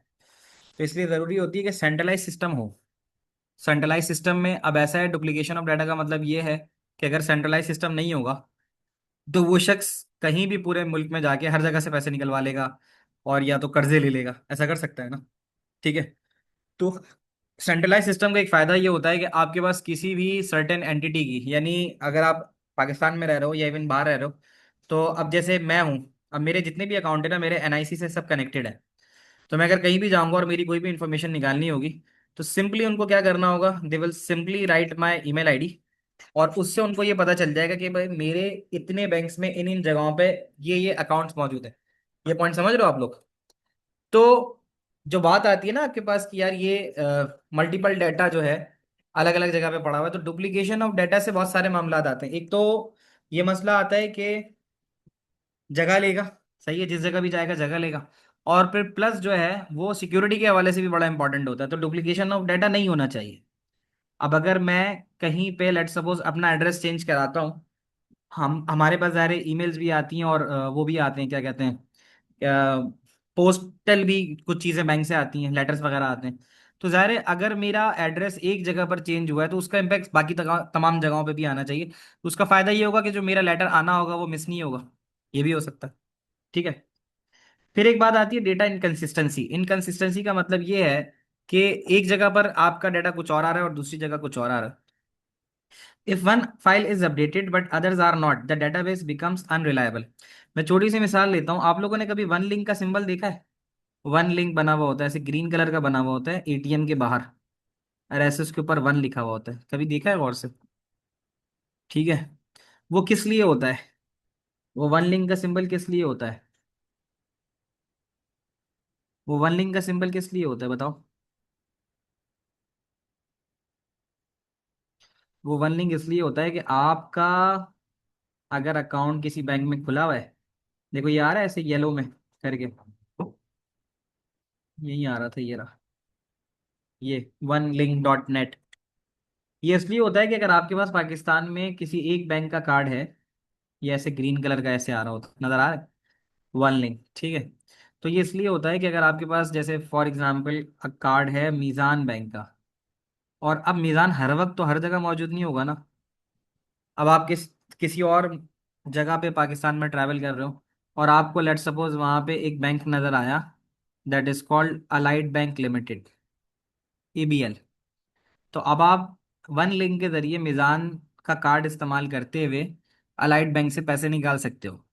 तो इसलिए ज़रूरी होती है कि सेंट्रलाइज सिस्टम हो। सेंट्रलाइज सिस्टम में अब ऐसा है, डुप्लीकेशन ऑफ डाटा का मतलब ये है कि अगर सेंट्रलाइज सिस्टम नहीं होगा तो वो शख्स कहीं भी पूरे मुल्क में जाके हर जगह से पैसे निकलवा लेगा, और या तो कर्जे ले लेगा, ऐसा कर सकता है ना। ठीक है। तो सेंट्रलाइज सिस्टम का एक फायदा ये होता है कि आपके पास किसी भी सर्टेन एंटिटी की, यानी अगर आप पाकिस्तान में रह रहे हो या इवन बाहर रह रहे हो, तो अब जैसे मैं हूँ, अब मेरे जितने भी अकाउंट है ना मेरे एनआईसी से सब कनेक्टेड है। तो मैं अगर कहीं भी जाऊंगा और मेरी कोई भी इंफॉर्मेशन निकालनी होगी, तो सिंपली उनको क्या करना होगा, they will simply write my email ID, और उससे उनको ये पता चल जाएगा कि भाई मेरे इतने बैंक्स में इन इन जगहों पे ये अकाउंट्स मौजूद है। ये पॉइंट समझ रहे हो आप लोग? तो जो बात आती है ना आपके पास कि यार ये मल्टीपल डाटा जो है अलग अलग जगह पे पड़ा हुआ है, तो डुप्लीकेशन ऑफ डाटा से बहुत सारे मामला आते हैं। एक तो ये मसला आता है कि जगह लेगा, सही है, जिस जगह भी जाएगा जगह लेगा, और फिर प्लस जो है वो सिक्योरिटी के हवाले से भी बड़ा इंपॉर्टेंट होता है, तो डुप्लीकेशन ऑफ डाटा नहीं होना चाहिए। अब अगर मैं कहीं पे लेट सपोज अपना एड्रेस चेंज कराता हूँ, हम हमारे पास ज़ाहिर ईमेल्स भी आती हैं और वो भी आते हैं, क्या कहते हैं, पोस्टल भी कुछ चीज़ें बैंक से आती हैं, लेटर्स वगैरह आते हैं। तो ज़ाहिर है अगर मेरा एड्रेस एक जगह पर चेंज हुआ है तो उसका इम्पैक्ट बाकी तमाम जगहों पे भी आना चाहिए, तो उसका फ़ायदा ये होगा कि जो मेरा लेटर आना होगा वो मिस नहीं होगा, ये भी हो सकता है। ठीक है। फिर एक बात आती है डेटा इनकंसिस्टेंसी। इनकंसिस्टेंसी का मतलब ये है कि एक जगह पर आपका डाटा कुछ और आ रहा है और दूसरी जगह कुछ और आ रहा है। If one file is updated but others are not, the database becomes unreliable. मैं छोटी सी मिसाल लेता हूँ, आप लोगों ने कभी वन लिंक का सिंबल देखा है? वन लिंक बना हुआ होता है, ऐसे ग्रीन कलर का बना हुआ होता है एटीएम के बाहर, और ऐसे उसके ऊपर वन लिखा हुआ होता है, कभी देखा है गौर से? ठीक है। वो किस लिए होता है? वो वन लिंक का सिंबल किस लिए होता है? वो वन लिंक का सिंबल किस लिए होता है बताओ? वो वन लिंक इसलिए होता है कि आपका अगर अकाउंट किसी बैंक में खुला हुआ है, देखो ये आ रहा है ऐसे येलो में करके, यही आ रहा था, ये रहा, ये OneLink.net। ये इसलिए होता है कि अगर आपके पास पाकिस्तान में किसी एक बैंक का कार्ड है, ये ऐसे ग्रीन कलर का ऐसे आ रहा होता, नजर आ रहा है, वन लिंक, ठीक है। तो ये इसलिए होता है कि अगर आपके पास जैसे फॉर एग्जांपल कार्ड है मीज़ान बैंक का, और अब मीज़ान हर वक्त तो हर जगह मौजूद नहीं होगा ना। अब आप किसी और जगह पे पाकिस्तान में ट्रैवल कर रहे हो, और आपको लेट सपोज वहाँ पे एक बैंक नज़र आया, that is called allied bank limited. ABL। तो अब आप वन लिंक के जरिए मिजान का कार्ड इस्तेमाल करते हुए अलाइड बैंक से पैसे निकाल सकते हो।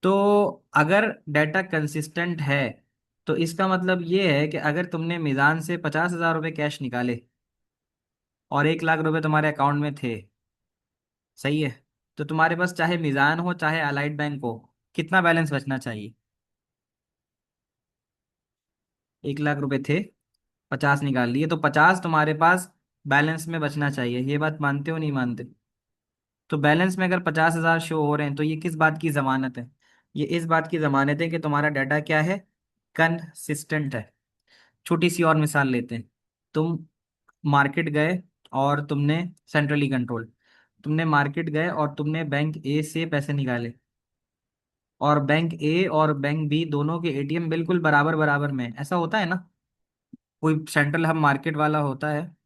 तो अगर डाटा कंसिस्टेंट है तो इसका मतलब ये है कि अगर तुमने मिजान से 50,000 रुपये कैश निकाले और 1 लाख रुपए तुम्हारे अकाउंट में थे, सही है, तो तुम्हारे पास चाहे मिजान हो चाहे अलाइड बैंक हो, कितना बैलेंस बचना चाहिए? 1 लाख रुपए थे, 50 निकाल लिए, तो 50 तुम्हारे पास बैलेंस में बचना चाहिए। ये बात मानते हो नहीं मानते? तो बैलेंस में अगर 50,000 शो हो रहे हैं तो ये किस बात की जमानत है? ये इस बात की जमानत है कि तुम्हारा डाटा क्या है, कंसिस्टेंट है। छोटी सी और मिसाल लेते हैं। तुम मार्केट गए और तुमने, सेंट्रली कंट्रोल, तुमने मार्केट गए और तुमने बैंक ए से पैसे निकाले, और बैंक ए और बैंक बी दोनों के ATM बिल्कुल बराबर बराबर में हैं। ऐसा होता है ना, कोई सेंट्रल हब मार्केट वाला होता है।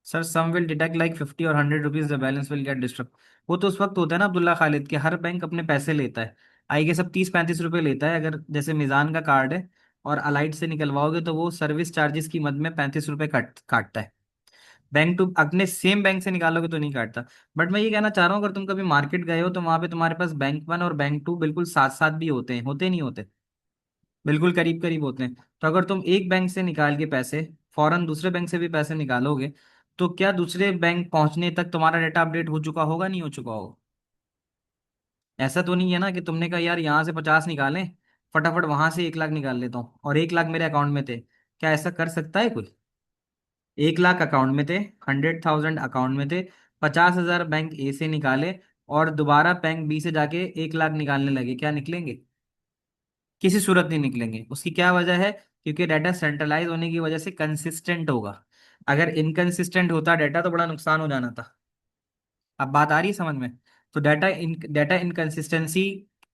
Sir some will deduct like 50 और 100 rupees, the balance will get disturb. वो तो उस वक्त होता है ना अब्दुल्ला खालिद, के हर बैंक अपने पैसे लेता है। आई के सब 30-35 रुपए लेता है। अगर जैसे मिजान का कार्ड है और अलाइट से निकलवाओगे तो वो सर्विस चार्जेस की मद में 35 रुपए काटता है। बैंक टू अपने सेम बैंक से निकालोगे तो नहीं काटता। बट मैं ये कहना चाह रहा हूँ, अगर तुम कभी मार्केट गए हो तो वहां पे तुम्हारे पास बैंक वन और बैंक टू बिल्कुल साथ साथ भी होते हैं, होते नहीं होते? बिल्कुल करीब करीब होते हैं। तो अगर तुम एक बैंक से निकाल के पैसे फौरन दूसरे बैंक से भी पैसे निकालोगे, तो क्या दूसरे बैंक पहुंचने तक तुम्हारा डाटा अपडेट हो चुका होगा, नहीं हो चुका होगा? ऐसा तो नहीं है ना कि तुमने कहा यार यहाँ से 50 निकालें, फटाफट वहां से 1 लाख निकाल लेता हूँ, और 1 लाख मेरे अकाउंट में थे। क्या ऐसा कर सकता है कोई? 1 लाख अकाउंट में थे, 100,000 अकाउंट में थे, 50,000 बैंक ए से निकाले और दोबारा बैंक बी से जाके 1 लाख निकालने लगे, क्या निकलेंगे? किसी सूरत नहीं निकलेंगे। उसकी क्या वजह है? क्योंकि डाटा सेंट्रलाइज होने की वजह से कंसिस्टेंट होगा। अगर इनकंसिस्टेंट होता डाटा तो बड़ा नुकसान हो जाना था। अब बात आ रही है समझ में? तो डाटा इनकंसिस्टेंसी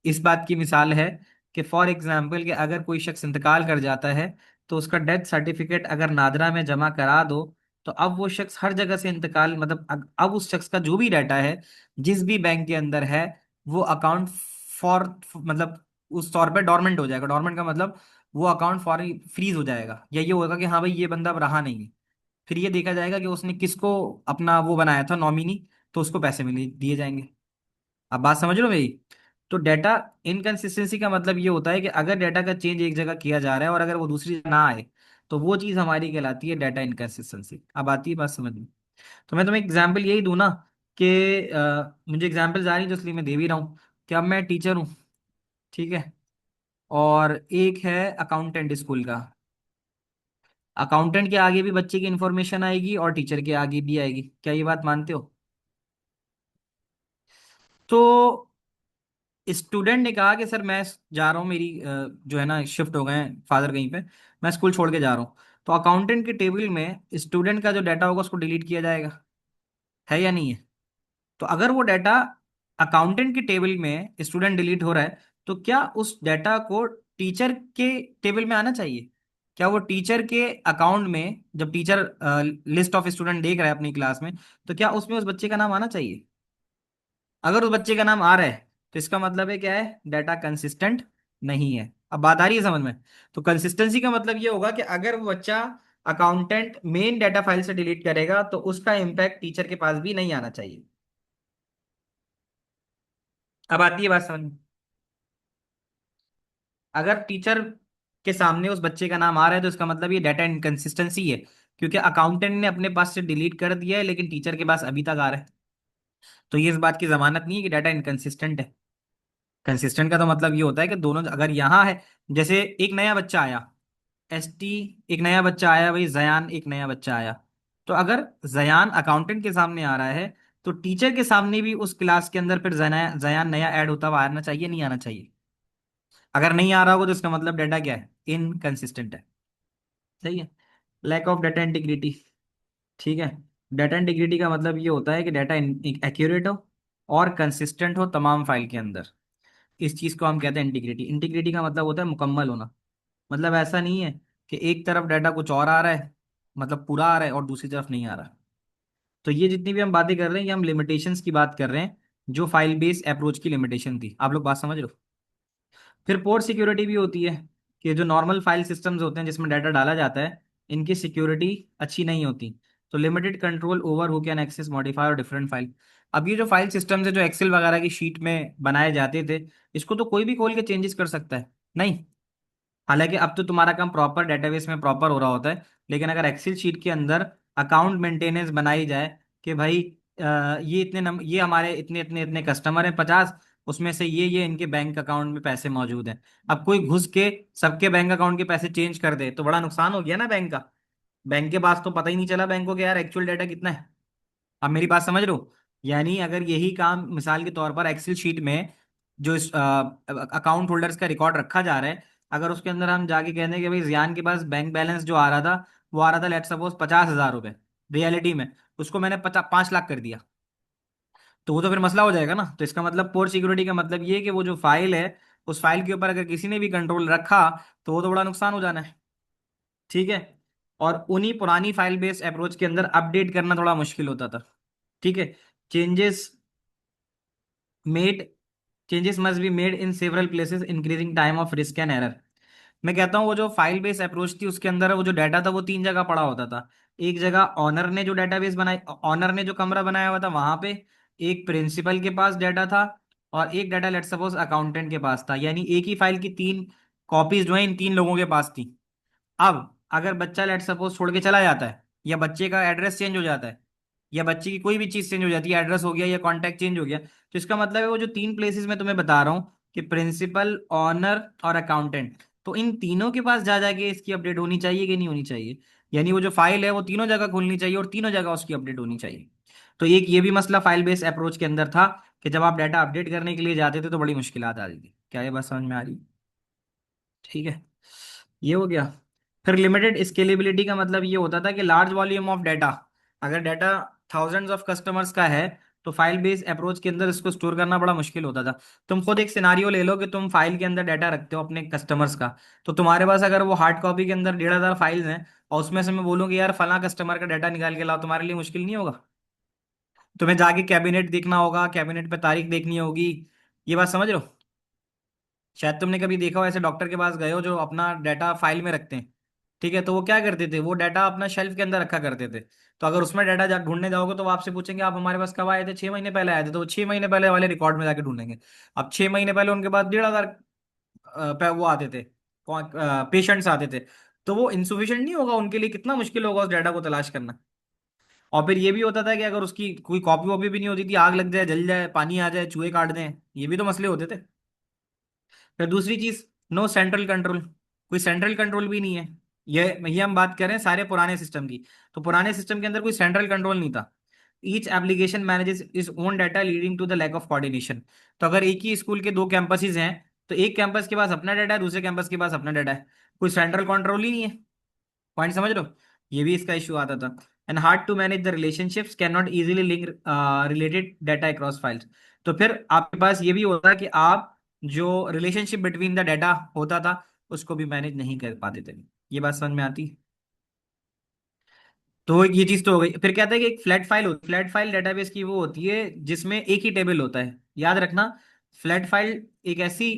इस बात की मिसाल है कि फॉर एग्जाम्पल कि अगर कोई शख्स इंतकाल कर जाता है तो उसका डेथ सर्टिफिकेट अगर नादरा में जमा करा दो, तो अब वो शख्स हर जगह से इंतकाल, मतलब अब उस शख्स का जो भी डाटा है जिस भी बैंक के अंदर है, वो अकाउंट फॉर, मतलब उस तौर पे डोरमेंट हो जाएगा। डोरमेंट का मतलब वो अकाउंट फॉर फ्रीज हो जाएगा, या ये होगा कि हाँ भाई ये बंदा अब रहा नहीं है। फिर ये देखा जाएगा कि उसने किसको अपना वो बनाया था नॉमिनी, तो उसको पैसे मिले दिए जाएंगे। अब बात समझ लो मेरी? तो डाटा इनकंसिस्टेंसी का मतलब ये होता है कि अगर डाटा का चेंज एक जगह किया जा रहा है और अगर वो दूसरी जगह ना आए, तो वो चीज हमारी कहलाती है डाटा इनकंसिस्टेंसी। अब आती है बात समझ में? तो मैं तुम्हें एग्जांपल यही दूं ना कि मुझे एग्जांपल आ रही है तो इसलिए मैं दे भी रहा हूँ कि अब मैं टीचर हूँ, ठीक है, और एक है अकाउंटेंट स्कूल का। अकाउंटेंट के आगे भी बच्चे की इंफॉर्मेशन आएगी और टीचर के आगे भी आएगी, क्या ये बात मानते हो? तो स्टूडेंट ने कहा कि सर मैं जा रहा हूँ, मेरी जो है ना शिफ्ट हो गए हैं फादर कहीं पे, मैं स्कूल छोड़ के जा रहा हूँ। तो अकाउंटेंट के टेबल में स्टूडेंट का जो डाटा होगा उसको डिलीट किया जाएगा, है या नहीं है? तो अगर वो डाटा अकाउंटेंट के टेबल में स्टूडेंट डिलीट हो रहा है, तो क्या उस डाटा को टीचर के टेबल में आना चाहिए? क्या वो टीचर के अकाउंट में, जब टीचर लिस्ट ऑफ स्टूडेंट देख रहा है अपनी क्लास में, तो क्या उसमें उस बच्चे का नाम आना चाहिए? अगर उस बच्चे का नाम आ रहा है तो इसका मतलब है क्या है, डाटा कंसिस्टेंट नहीं है। अब बात आ रही है समझ में? तो कंसिस्टेंसी का मतलब ये होगा कि अगर वो बच्चा अकाउंटेंट मेन डाटा फाइल से डिलीट करेगा तो उसका इम्पैक्ट टीचर के पास भी नहीं आना चाहिए। अब आती है बात समझ में? अगर टीचर के सामने उस बच्चे का नाम आ रहा है तो इसका मतलब ये डाटा इनकंसिस्टेंसी है, क्योंकि अकाउंटेंट ने अपने पास से डिलीट कर दिया है लेकिन टीचर के पास अभी तक आ रहा है। तो ये इस बात की जमानत नहीं है कि डाटा इनकंसिस्टेंट है। कंसिस्टेंट का तो मतलब ये होता है कि दोनों अगर यहाँ है, जैसे एक नया बच्चा आया, ST, एक नया बच्चा आया भाई जयान, एक नया बच्चा आया, तो अगर जयान अकाउंटेंट के सामने आ रहा है तो टीचर के सामने भी उस क्लास के अंदर फिर जयान नया ऐड होता हुआ आना चाहिए, नहीं आना चाहिए? अगर नहीं आ रहा होगा तो इसका मतलब डाटा क्या है, इनकंसिस्टेंट है। सही है। लैक ऑफ डाटा इंटीग्रिटी, ठीक है। डाटा इंटीग्रिटी का मतलब ये होता है कि डाटा एक्यूरेट हो और कंसिस्टेंट हो तमाम फाइल के अंदर। इस चीज को हम कहते हैं इंटीग्रिटी। इंटीग्रिटी का मतलब होता है मुकम्मल होना। मतलब ऐसा नहीं है कि एक तरफ डाटा कुछ और आ रहा है, मतलब पूरा आ रहा है, और दूसरी तरफ नहीं आ रहा। तो ये जितनी भी हम बातें कर रहे हैं ये हम लिमिटेशंस की बात कर रहे हैं, जो फाइल बेस्ड अप्रोच की लिमिटेशन थी। आप लोग बात समझ रहे हो? फिर पोर्ट सिक्योरिटी भी होती है कि जो नॉर्मल फाइल सिस्टम्स होते हैं जिसमें डाटा डाला जाता है, इनकी सिक्योरिटी अच्छी नहीं होती। तो limited control over who can access modify और डिफरेंट फाइल। अब ये जो फाइल सिस्टम्स है जो एक्सेल वगैरह की शीट में बनाए जाते थे, इसको तो कोई भी खोल के चेंजेस कर सकता है, नहीं। हालांकि अब तो तुम्हारा काम प्रॉपर डेटाबेस में प्रॉपर हो रहा होता है, लेकिन अगर एक्सेल शीट के अंदर अकाउंट मेंटेनेंस बनाई जाए कि भाई ये ये हमारे इतने इतने इतने कस्टमर हैं 50, उसमें से ये इनके बैंक अकाउंट में पैसे मौजूद हैं। अब कोई घुस के सबके बैंक अकाउंट के पैसे चेंज कर दे तो बड़ा नुकसान हो गया ना बैंक का। बैंक के पास तो पता ही नहीं चला बैंक को कि यार एक्चुअल डाटा कितना है। अब मेरी बात समझ रहे हो? यानी अगर यही काम मिसाल के तौर पर एक्सेल शीट में जो अकाउंट होल्डर्स का रिकॉर्ड रखा जा रहा है, अगर उसके अंदर हम जाके कहते हैं कि भाई जियान के पास बैंक बैलेंस जो आ रहा था, वो आ रहा था लेट सपोज 50,000 रुपए, रियलिटी में उसको मैंने 5 लाख कर दिया, तो वो तो फिर मसला हो जाएगा ना। तो इसका मतलब पोर सिक्योरिटी का मतलब ये है कि वो जो फाइल है, उस फाइल के ऊपर अगर किसी ने भी कंट्रोल रखा तो वो तो बड़ा नुकसान हो जाना है। ठीक है। और उन्हीं पुरानी फाइल बेस्ड अप्रोच के अंदर अपडेट करना थोड़ा मुश्किल होता था। ठीक है। Changes made changes must be made in several places increasing time of risk and error. मैं कहता हूँ वो जो फाइल बेस्ड अप्रोच थी उसके अंदर वो जो डाटा था वो 3 जगह पड़ा होता था। एक जगह ऑनर ने जो डेटाबेस बनाई, ऑनर ने जो कमरा बनाया हुआ था वहां पे, एक प्रिंसिपल के पास डाटा था, और एक डाटा लेट सपोज अकाउंटेंट के पास था। यानी एक ही फाइल की 3 कॉपीज जो है इन 3 लोगों के पास थी। अब अगर बच्चा लेट सपोज छोड़ के चला जाता है, या बच्चे का एड्रेस चेंज हो जाता है, या बच्चे की कोई भी चीज चेंज हो जाती है, एड्रेस हो गया या कॉन्टैक्ट चेंज हो गया, तो इसका मतलब है वो जो 3 प्लेसेस मैं तुम्हें बता रहा हूँ कि प्रिंसिपल, ऑनर और अकाउंटेंट, तो इन तीनों के पास जा जाके इसकी अपडेट होनी चाहिए कि नहीं होनी चाहिए। यानी वो जो फाइल है वो तीनों जगह खुलनी चाहिए और तीनों जगह उसकी अपडेट होनी चाहिए। तो एक ये भी मसला फाइल बेस्ड अप्रोच के अंदर था कि जब आप डाटा अपडेट करने के लिए जाते थे तो बड़ी मुश्किल आ जाती थी। क्या ये बात समझ में आ रही? ठीक है। ये हो गया। फिर लिमिटेड स्केलेबिलिटी का मतलब ये होता था कि लार्ज वॉल्यूम ऑफ डाटा, अगर डाटा थाउजेंड्स ऑफ कस्टमर्स का है तो फाइल बेस्ड अप्रोच के अंदर इसको स्टोर करना बड़ा मुश्किल होता था। तुम खुद एक सिनारियो ले लो कि तुम फाइल के अंदर डाटा रखते हो अपने कस्टमर्स का, तो तुम्हारे पास अगर वो हार्ड कॉपी के अंदर 1,500 फाइल्स हैं, और उसमें से मैं बोलूँ कि यार फला कस्टमर का डाटा निकाल के लाओ, तुम्हारे लिए मुश्किल नहीं होगा? तुम्हें जाके कैबिनेट देखना होगा, कैबिनेट पे तारीख देखनी होगी। ये बात समझ रहे हो? शायद तुमने कभी देखा हो ऐसे डॉक्टर के पास गए हो जो अपना डाटा फाइल में रखते हैं। ठीक है। तो वो क्या करते थे, वो डाटा अपना शेल्फ के अंदर रखा करते थे। तो अगर उसमें डाटा ढूंढने जाओगे तो वो आपसे पूछेंगे आप हमारे पास कब आए थे, 6 महीने पहले आए थे, तो वो 6 महीने पहले वाले रिकॉर्ड में जाके ढूंढेंगे। अब 6 महीने पहले उनके पास 1,500 वो आते थे, पेशेंट्स आते थे। तो वो इंसुफिशिएंट नहीं होगा उनके लिए, कितना मुश्किल होगा उस डाटा को तलाश करना। और फिर ये भी होता था कि अगर उसकी कोई कॉपी वॉपी भी नहीं होती थी, आग लग जाए, जल जाए, पानी आ जाए, चूहे काट दें, ये भी तो मसले होते थे। फिर दूसरी चीज, नो सेंट्रल कंट्रोल, कोई सेंट्रल कंट्रोल भी नहीं है। ये हम बात करें सारे पुराने सिस्टम की, तो पुराने सिस्टम के अंदर कोई सेंट्रल कंट्रोल नहीं था। Each application manages its own data leading to the lack of coordination. तो अगर एक ही स्कूल के 2 कैंपसेस हैं, तो एक कैंपस के पास अपना डाटा है, दूसरे कैंपस के पास अपना डाटा है, कोई सेंट्रल कंट्रोल ही नहीं है। पॉइंट समझ रहे हो? ये भी इसका इशू आता था। And hard to manage the relationships, can not easily link related data across files. तो फिर आपके पास ये भी होता है कि आप जो रिलेशनशिप बिटवीन द डाटा होता था उसको भी मैनेज नहीं कर पाते थे। ये बात समझ में आती? तो ये चीज तो हो गई। फिर कहते हैं कि एक फ्लैट फाइल होती है, फ्लैट फाइल डेटाबेस की वो होती है जिसमें एक ही टेबल होता है। याद रखना, फ्लैट फाइल एक ऐसी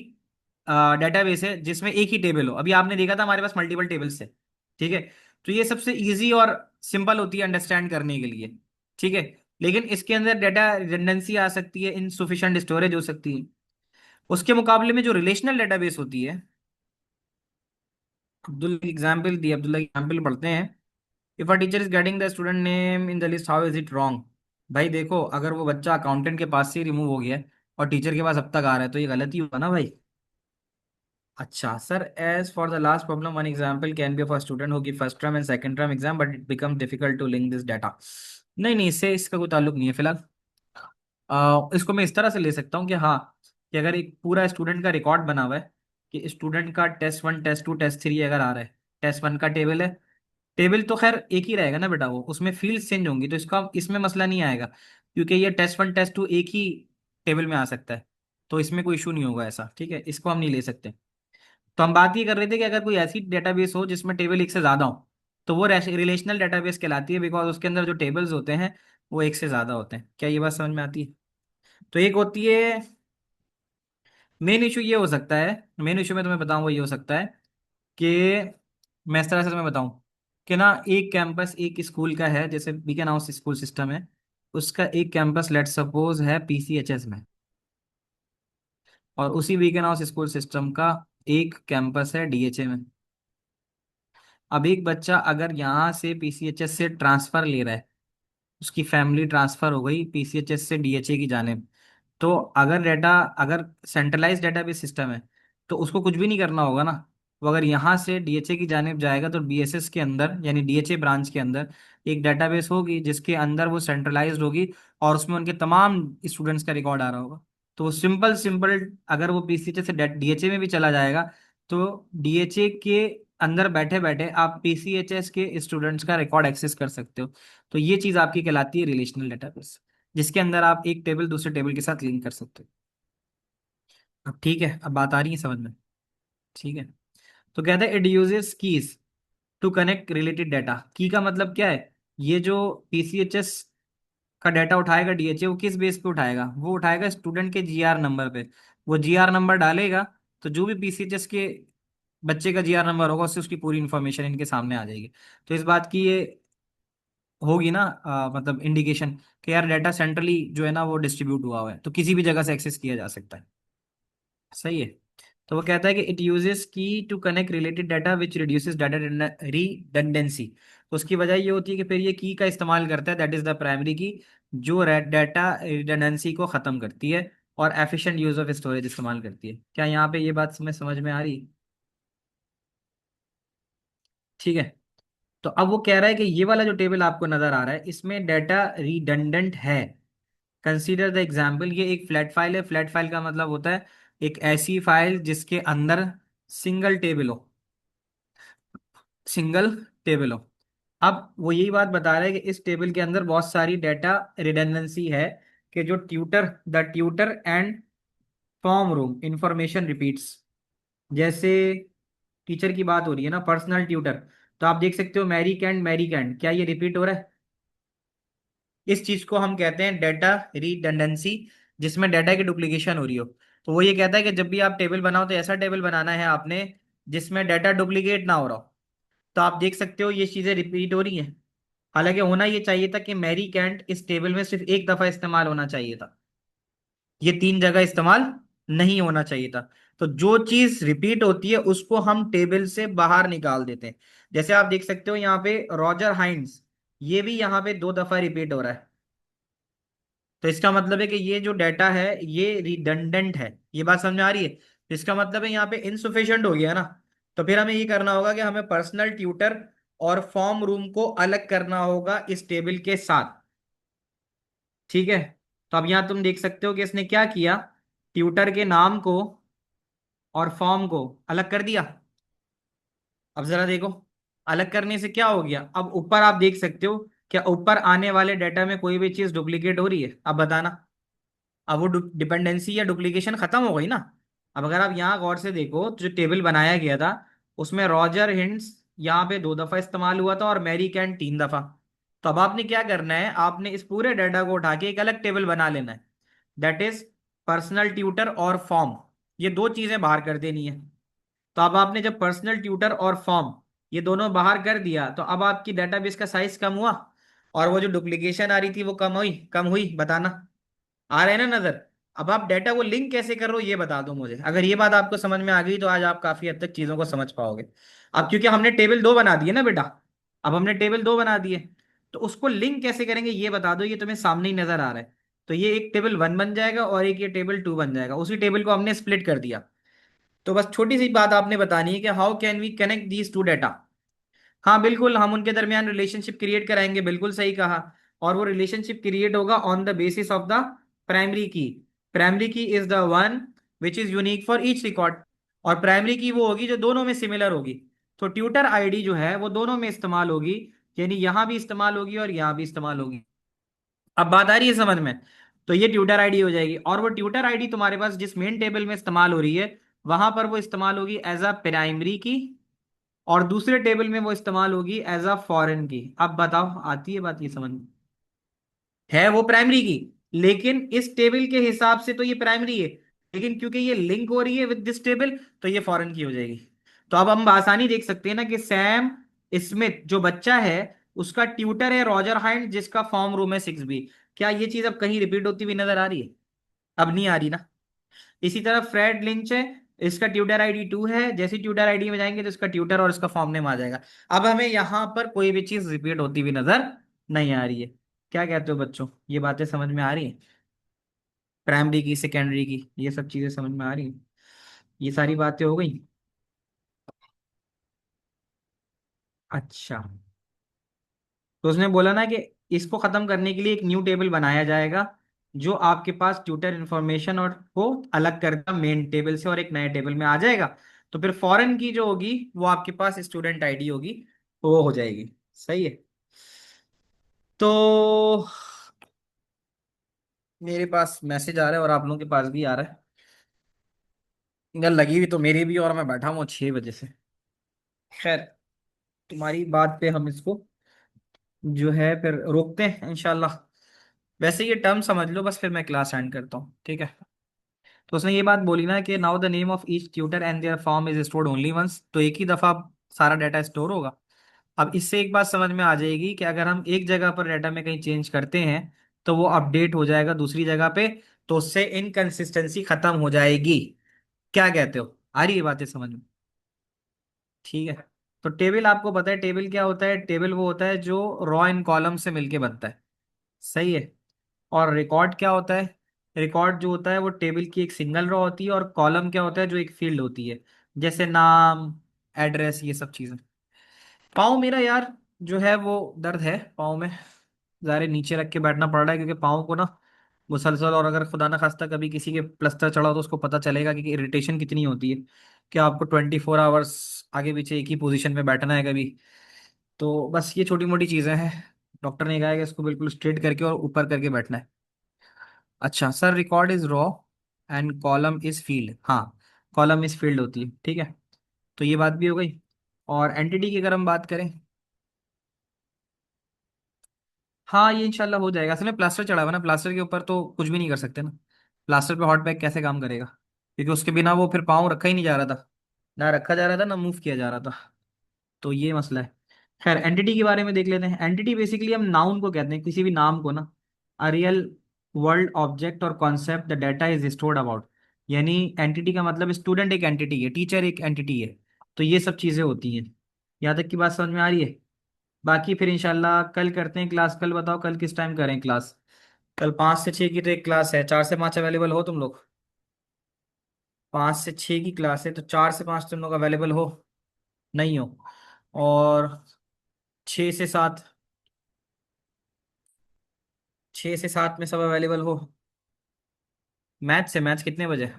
डेटाबेस है जिसमें एक ही टेबल हो। अभी आपने देखा था हमारे पास मल्टीपल टेबल्स है। ठीक है। तो ये सबसे इजी और सिंपल होती है अंडरस्टैंड करने के लिए। ठीक है। लेकिन इसके अंदर डाटा रिडंडेंसी आ सकती है, इनसुफिशिएंट स्टोरेज हो सकती है। उसके मुकाबले में जो रिलेशनल डेटाबेस होती है, अब्दुल्ला की एग्जाम्पल दी, अब्दुल्ला की एग्जाम्पल पढ़ते हैं। If a teacher is getting the student name in the list, how is it wrong? भाई देखो, अगर वो बच्चा अकाउंटेंट के पास से रिमूव हो गया है और टीचर के पास अब तक आ रहा है तो ये गलती हुआ ना भाई। अच्छा sir, as for the last problem one example can be for student होगी first term and second term exam but it become difficult to link this data. नहीं नहीं, इससे इसका कोई ताल्लुक नहीं है फिलहाल। इसको मैं इस तरह से ले सकता हूँ कि हाँ, कि अगर एक पूरा स्टूडेंट का रिकॉर्ड बना हुआ है कि स्टूडेंट का टेस्ट 1 टेस्ट 2 टेस्ट 3 अगर आ रहा है, टेस्ट 1 का टेबल है, टेबल तो खैर एक ही रहेगा ना बेटा, वो उसमें फील्ड चेंज होंगी तो इसका इसमें मसला नहीं आएगा, क्योंकि ये टेस्ट 1 टेस्ट 2 एक ही टेबल में आ सकता है। तो इसमें कोई इशू नहीं होगा ऐसा। ठीक है, इसको हम नहीं ले सकते। तो हम बात ये कर रहे थे कि अगर कोई ऐसी डेटाबेस हो जिसमें टेबल एक से ज्यादा हो, तो वो रिलेशनल डेटाबेस कहलाती है, बिकॉज उसके अंदर जो टेबल्स होते हैं वो एक से ज्यादा होते हैं। क्या ये बात समझ में आती है? तो एक होती है मेन इशू, ये हो सकता है, मेन इशू में तुम्हें बताऊं वो ये हो सकता है कि मैं इस तरह से तुम्हें बताऊं कि ना, एक कैंपस एक स्कूल का है, जैसे बीकन हाउस स्कूल सिस्टम है, उसका एक कैंपस लेट सपोज है पीसीएचएस में, और उसी बीकन हाउस स्कूल सिस्टम का एक कैंपस है डीएचए में। अब एक बच्चा अगर यहाँ से पीसीएचएस से ट्रांसफर ले रहा है, उसकी फैमिली ट्रांसफर हो गई पीसीएचएस से डीएचए की जानिब, तो अगर सेंट्रलाइज डेटाबेस सिस्टम है तो उसको कुछ भी नहीं करना होगा ना। वो अगर यहाँ से डीएचए की जानिब जाएगा तो बीएसएस के अंदर यानी डीएचए ब्रांच के अंदर एक डेटाबेस होगी जिसके अंदर वो सेंट्रलाइज्ड होगी, और उसमें उनके तमाम स्टूडेंट्स का रिकॉर्ड आ रहा होगा। तो वो सिंपल सिंपल, अगर वो पीसीएचएस से डीएचए में भी चला जाएगा तो डीएचए के अंदर बैठे बैठे आप पीसीएचएस के स्टूडेंट्स का रिकॉर्ड एक्सेस कर सकते हो। तो ये चीज आपकी कहलाती है रिलेशनल डेटाबेस, जिसके अंदर आप एक टेबल दूसरे टेबल के साथ लिंक कर सकते हो। अब ठीक है, अब बात आ रही है समझ में? ठीक है। तो कहते हैं it uses keys to connect related data. Key का मतलब क्या है? ये जो पीसीएचएस का डाटा उठाएगा डीएचए, वो किस बेस पे उठाएगा? वो उठाएगा स्टूडेंट के जीआर नंबर पे। वो जीआर नंबर डालेगा तो जो भी पीसीएचएस के बच्चे का जीआर नंबर होगा उससे उसकी पूरी इंफॉर्मेशन इनके सामने आ जाएगी। तो इस बात की ये होगी ना, मतलब इंडिकेशन कि यार डाटा सेंट्रली जो है ना वो डिस्ट्रीब्यूट हुआ है, तो किसी भी जगह से एक्सेस किया जा सकता है। सही है। तो वो कहता है कि it uses key to connect related data which reduces data redundancy. तो उसकी वजह ये होती है कि फिर ये की का इस्तेमाल करता है, दैट इज द प्राइमरी की, जो डाटा रिडंडेंसी को खत्म करती है और एफिशिएंट यूज ऑफ स्टोरेज इस्तेमाल करती है। क्या यहाँ पे ये बात समझ में आ रही है? ठीक है। तो अब वो कह रहा है कि ये वाला जो टेबल आपको नजर आ रहा है इसमें डाटा रिडंडेंट है। कंसीडर द एग्जाम्पल, ये एक फ्लैट फाइल है। फ्लैट फाइल का मतलब होता है एक ऐसी फाइल जिसके अंदर सिंगल टेबल हो, सिंगल टेबल हो। अब वो यही बात बता रहा है कि इस टेबल के अंदर बहुत सारी डाटा रिडंडेंसी है, कि जो tutor and form room information repeats. जैसे टीचर की बात हो रही है ना, पर्सनल ट्यूटर, तो आप देख सकते हो मैरी कैंट, क्या ये रिपीट हो रहा है? इस चीज को हम कहते हैं डेटा रिडंडेंसी, जिसमें डाटा की डुप्लीकेशन हो रही हो। तो वो ये कहता है कि जब भी आप टेबल बनाओ तो ऐसा टेबल बनाना है आपने जिसमें डाटा डुप्लीकेट ना हो रहा हो। तो आप देख सकते हो ये चीजें रिपीट हो रही हैं। हालांकि होना ये चाहिए था कि मैरी कैंट इस टेबल में सिर्फ एक दफा इस्तेमाल होना चाहिए था, ये तीन जगह इस्तेमाल नहीं होना चाहिए था। तो जो चीज रिपीट होती है उसको हम टेबल से बाहर निकाल देते हैं। जैसे आप देख सकते हो यहाँ पे रॉजर हाइंस, ये भी यहाँ पे दो दफा रिपीट हो रहा है। तो इसका मतलब है कि ये जो डाटा है ये रिडंडेंट है। ये बात समझ में आ रही है? तो इसका मतलब है यहाँ पे इनसुफिशिएंट हो गया ना। तो फिर हमें ये करना होगा कि हमें पर्सनल ट्यूटर और फॉर्म रूम को अलग करना होगा इस टेबल के साथ। ठीक है। तो अब यहाँ तुम देख सकते हो कि इसने क्या किया, ट्यूटर के नाम को और फॉर्म को अलग कर दिया। अब जरा देखो, अलग करने से क्या हो गया? अब ऊपर आप देख सकते हो, क्या ऊपर आने वाले डाटा में कोई भी चीज डुप्लीकेट हो रही है? अब बताना। अब वो डिपेंडेंसी या डुप्लीकेशन खत्म हो गई ना। अब अगर आप यहाँ गौर से देखो तो जो टेबल बनाया गया था उसमें रॉजर हिंट्स यहाँ पे दो दफा इस्तेमाल हुआ था और मैरी कैन तीन दफा। तो अब आपने क्या करना है, आपने इस पूरे डाटा को उठा के एक अलग टेबल बना लेना है, दैट इज पर्सनल ट्यूटर और फॉर्म। ये दो चीजें बाहर कर देनी है। तो अब आपने जब पर्सनल ट्यूटर और फॉर्म ये दोनों बाहर कर दिया तो अब आपकी डेटाबेस का साइज कम हुआ, और वो जो डुप्लीकेशन आ रही थी वो कम हुई बताना। आ रहे हैं ना नजर? अब आप डाटा को लिंक कैसे कर रहे हो ये बता दो मुझे। अगर ये बात आपको समझ में आ गई तो आज आप काफी हद तक चीजों को समझ पाओगे। अब क्योंकि हमने टेबल दो बना दिए ना बेटा, अब हमने टेबल दो बना दिए, तो उसको लिंक कैसे करेंगे ये बता दो। ये तुम्हें सामने ही नजर आ रहा है। तो ये एक टेबल वन बन जाएगा और एक ये टेबल टू बन जाएगा, उसी टेबल को हमने स्प्लिट कर दिया। तो बस छोटी सी बात आपने बतानी है कि how can we connect these two data. हाँ बिल्कुल, हम उनके दरमियान रिलेशनशिप क्रिएट कराएंगे, बिल्कुल सही कहा। और वो रिलेशनशिप क्रिएट होगा on the basis of the primary की। प्राइमरी की is the one which is unique for each record. और प्राइमरी की वो होगी जो दोनों में सिमिलर होगी। तो ट्यूटर आईडी जो है वो दोनों में इस्तेमाल होगी, यानी यहां भी इस्तेमाल होगी और यहां भी इस्तेमाल होगी। अब बात आ रही है समझ में? तो ये ट्यूटर आईडी हो जाएगी, और वो ट्यूटर आईडी तुम्हारे पास जिस मेन टेबल में इस्तेमाल हो रही है वहां पर वो इस्तेमाल होगी एज अ प्राइमरी की, और दूसरे टेबल में वो इस्तेमाल होगी एज अ फॉरेन की। अब बताओ, आती है बात ये समझ में? है वो प्राइमरी की, लेकिन इस टेबल के हिसाब से तो ये प्राइमरी है, लेकिन क्योंकि ये लिंक हो रही है विद दिस टेबल तो ये फॉरेन की हो जाएगी। तो अब हम आसानी देख सकते हैं ना कि सैम स्मिथ जो बच्चा है उसका ट्यूटर है रॉजर हाइंड जिसका फॉर्म रूम है 6B। क्या ये चीज अब कहीं रिपीट होती हुई नजर आ रही है? अब नहीं आ रही ना। इसी तरह फ्रेड लिंच है, इसका ट्यूटर ID 2 है, जैसे ट्यूटर आईडी में जाएंगे तो इसका ट्यूटर और इसका फॉर्म नेम आ जाएगा। अब हमें यहां पर कोई भी चीज रिपीट होती हुई नजर नहीं आ रही है। क्या कहते हो बच्चों, ये बातें समझ में आ रही है? प्राइमरी की, सेकेंडरी की, ये सब चीजें समझ में आ रही है? ये सारी बातें हो गई। अच्छा, तो उसने बोला ना कि इसको खत्म करने के लिए एक न्यू टेबल बनाया जाएगा जो आपके पास ट्यूटर इंफॉर्मेशन और को अलग करता मेन टेबल से और एक नए टेबल में आ जाएगा। तो फिर फॉरेन की जो होगी वो आपके पास स्टूडेंट आईडी होगी, वो हो जाएगी। सही है। तो मेरे पास मैसेज आ रहा है और आप लोगों के पास भी आ रहा है। यार लगी हुई तो मेरी भी, और मैं बैठा हूँ 6 बजे से। खैर, तुम्हारी बात पे हम इसको जो है फिर रोकते हैं इंशाल्लाह। वैसे ये टर्म समझ लो बस, फिर मैं क्लास एंड करता हूँ, ठीक है? तो उसने ये बात बोली ना कि now the name of each tutor and their form is stored only once, तो एक ही दफा सारा डाटा स्टोर होगा। अब इससे एक बात समझ में आ जाएगी कि अगर हम एक जगह पर डाटा में कहीं चेंज करते हैं तो वो अपडेट हो जाएगा दूसरी जगह पे, तो उससे इनकंसिस्टेंसी खत्म हो जाएगी। क्या कहते हो, आ रही है बातें समझ में? ठीक है। तो टेबल आपको पता है टेबल क्या होता है? टेबल वो होता है जो रॉ इन कॉलम से मिलके बनता है। सही है। और रिकॉर्ड क्या होता है? रिकॉर्ड जो होता है वो टेबल की एक सिंगल रो होती है, और कॉलम क्या होता है जो एक फील्ड होती है, जैसे नाम, एड्रेस, ये सब चीजें। पाँव मेरा यार जो है वो दर्द है पाँव में, ज़्यादा नीचे रख के बैठना पड़ रहा है क्योंकि पाँव को ना मुसलसल, और अगर खुदा ना खास्ता कभी किसी के प्लस्तर चढ़ा हो तो उसको पता चलेगा कि इरिटेशन कितनी होती है कि आपको 24 आवर्स आगे पीछे एक ही पोजीशन में बैठना है कभी। तो बस ये छोटी मोटी चीज़ें हैं। डॉक्टर ने कहा है कि इसको बिल्कुल स्ट्रेट करके और ऊपर करके बैठना है। अच्छा sir, record is raw and column is field. हाँ, कॉलम इज फील्ड होती है, ठीक है। तो ये बात भी हो गई। और एंटिटी की अगर हम बात करें, हाँ ये इंशाल्लाह हो जाएगा। असल में प्लास्टर चढ़ा हुआ है ना, प्लास्टर के ऊपर तो कुछ भी नहीं कर सकते ना। प्लास्टर पे हॉट पैक कैसे काम करेगा? क्योंकि उसके बिना वो फिर पाँव रखा ही नहीं जा रहा था, ना रखा जा रहा था ना मूव किया जा रहा था। तो ये मसला है। खैर, एंटिटी के बारे में देख लेते हैं। एंटिटी बेसिकली हम नाउन को कहते हैं, किसी भी नाम को ना। अ रियल वर्ल्ड ऑब्जेक्ट और concept the data is stored about. यानी एंटिटी का मतलब स्टूडेंट एक एंटिटी है, टीचर एक एंटिटी है। तो ये सब चीजें होती हैं। यहाँ तक की बात समझ में आ रही है? बाकी फिर इंशाल्लाह कल करते हैं क्लास। कल बताओ कल किस टाइम करें क्लास? कल 5 से 6 की तो एक क्लास है, 4 से 5 अवेलेबल हो तुम लोग? 5 से 6 की क्लास है तो 4 से 5 तुम लोग अवेलेबल हो? नहीं हो? और 6 से 7, 6 से 7 में सब अवेलेबल हो? मैथ्स कितने बजे?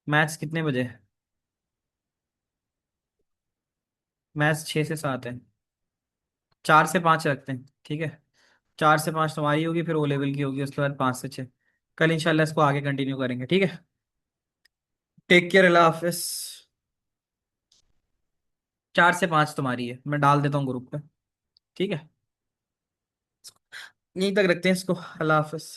मैथ्स कितने बजे? मैथ्स 6 से 7 है। 4 से 5 रखते हैं, ठीक है। 4 से 5 तुम्हारी होगी, फिर O लेवल की होगी, उसके बाद 5 से 6। कल इंशाल्लाह इसको आगे कंटिन्यू करेंगे, ठीक है। टेक केयर, अल्लाह हाफिज। 4 से 5 तुम्हारी है, मैं डाल देता हूँ ग्रुप पे। ठीक है, यहीं तक रखते हैं इसको। अल्लाह हाफिज।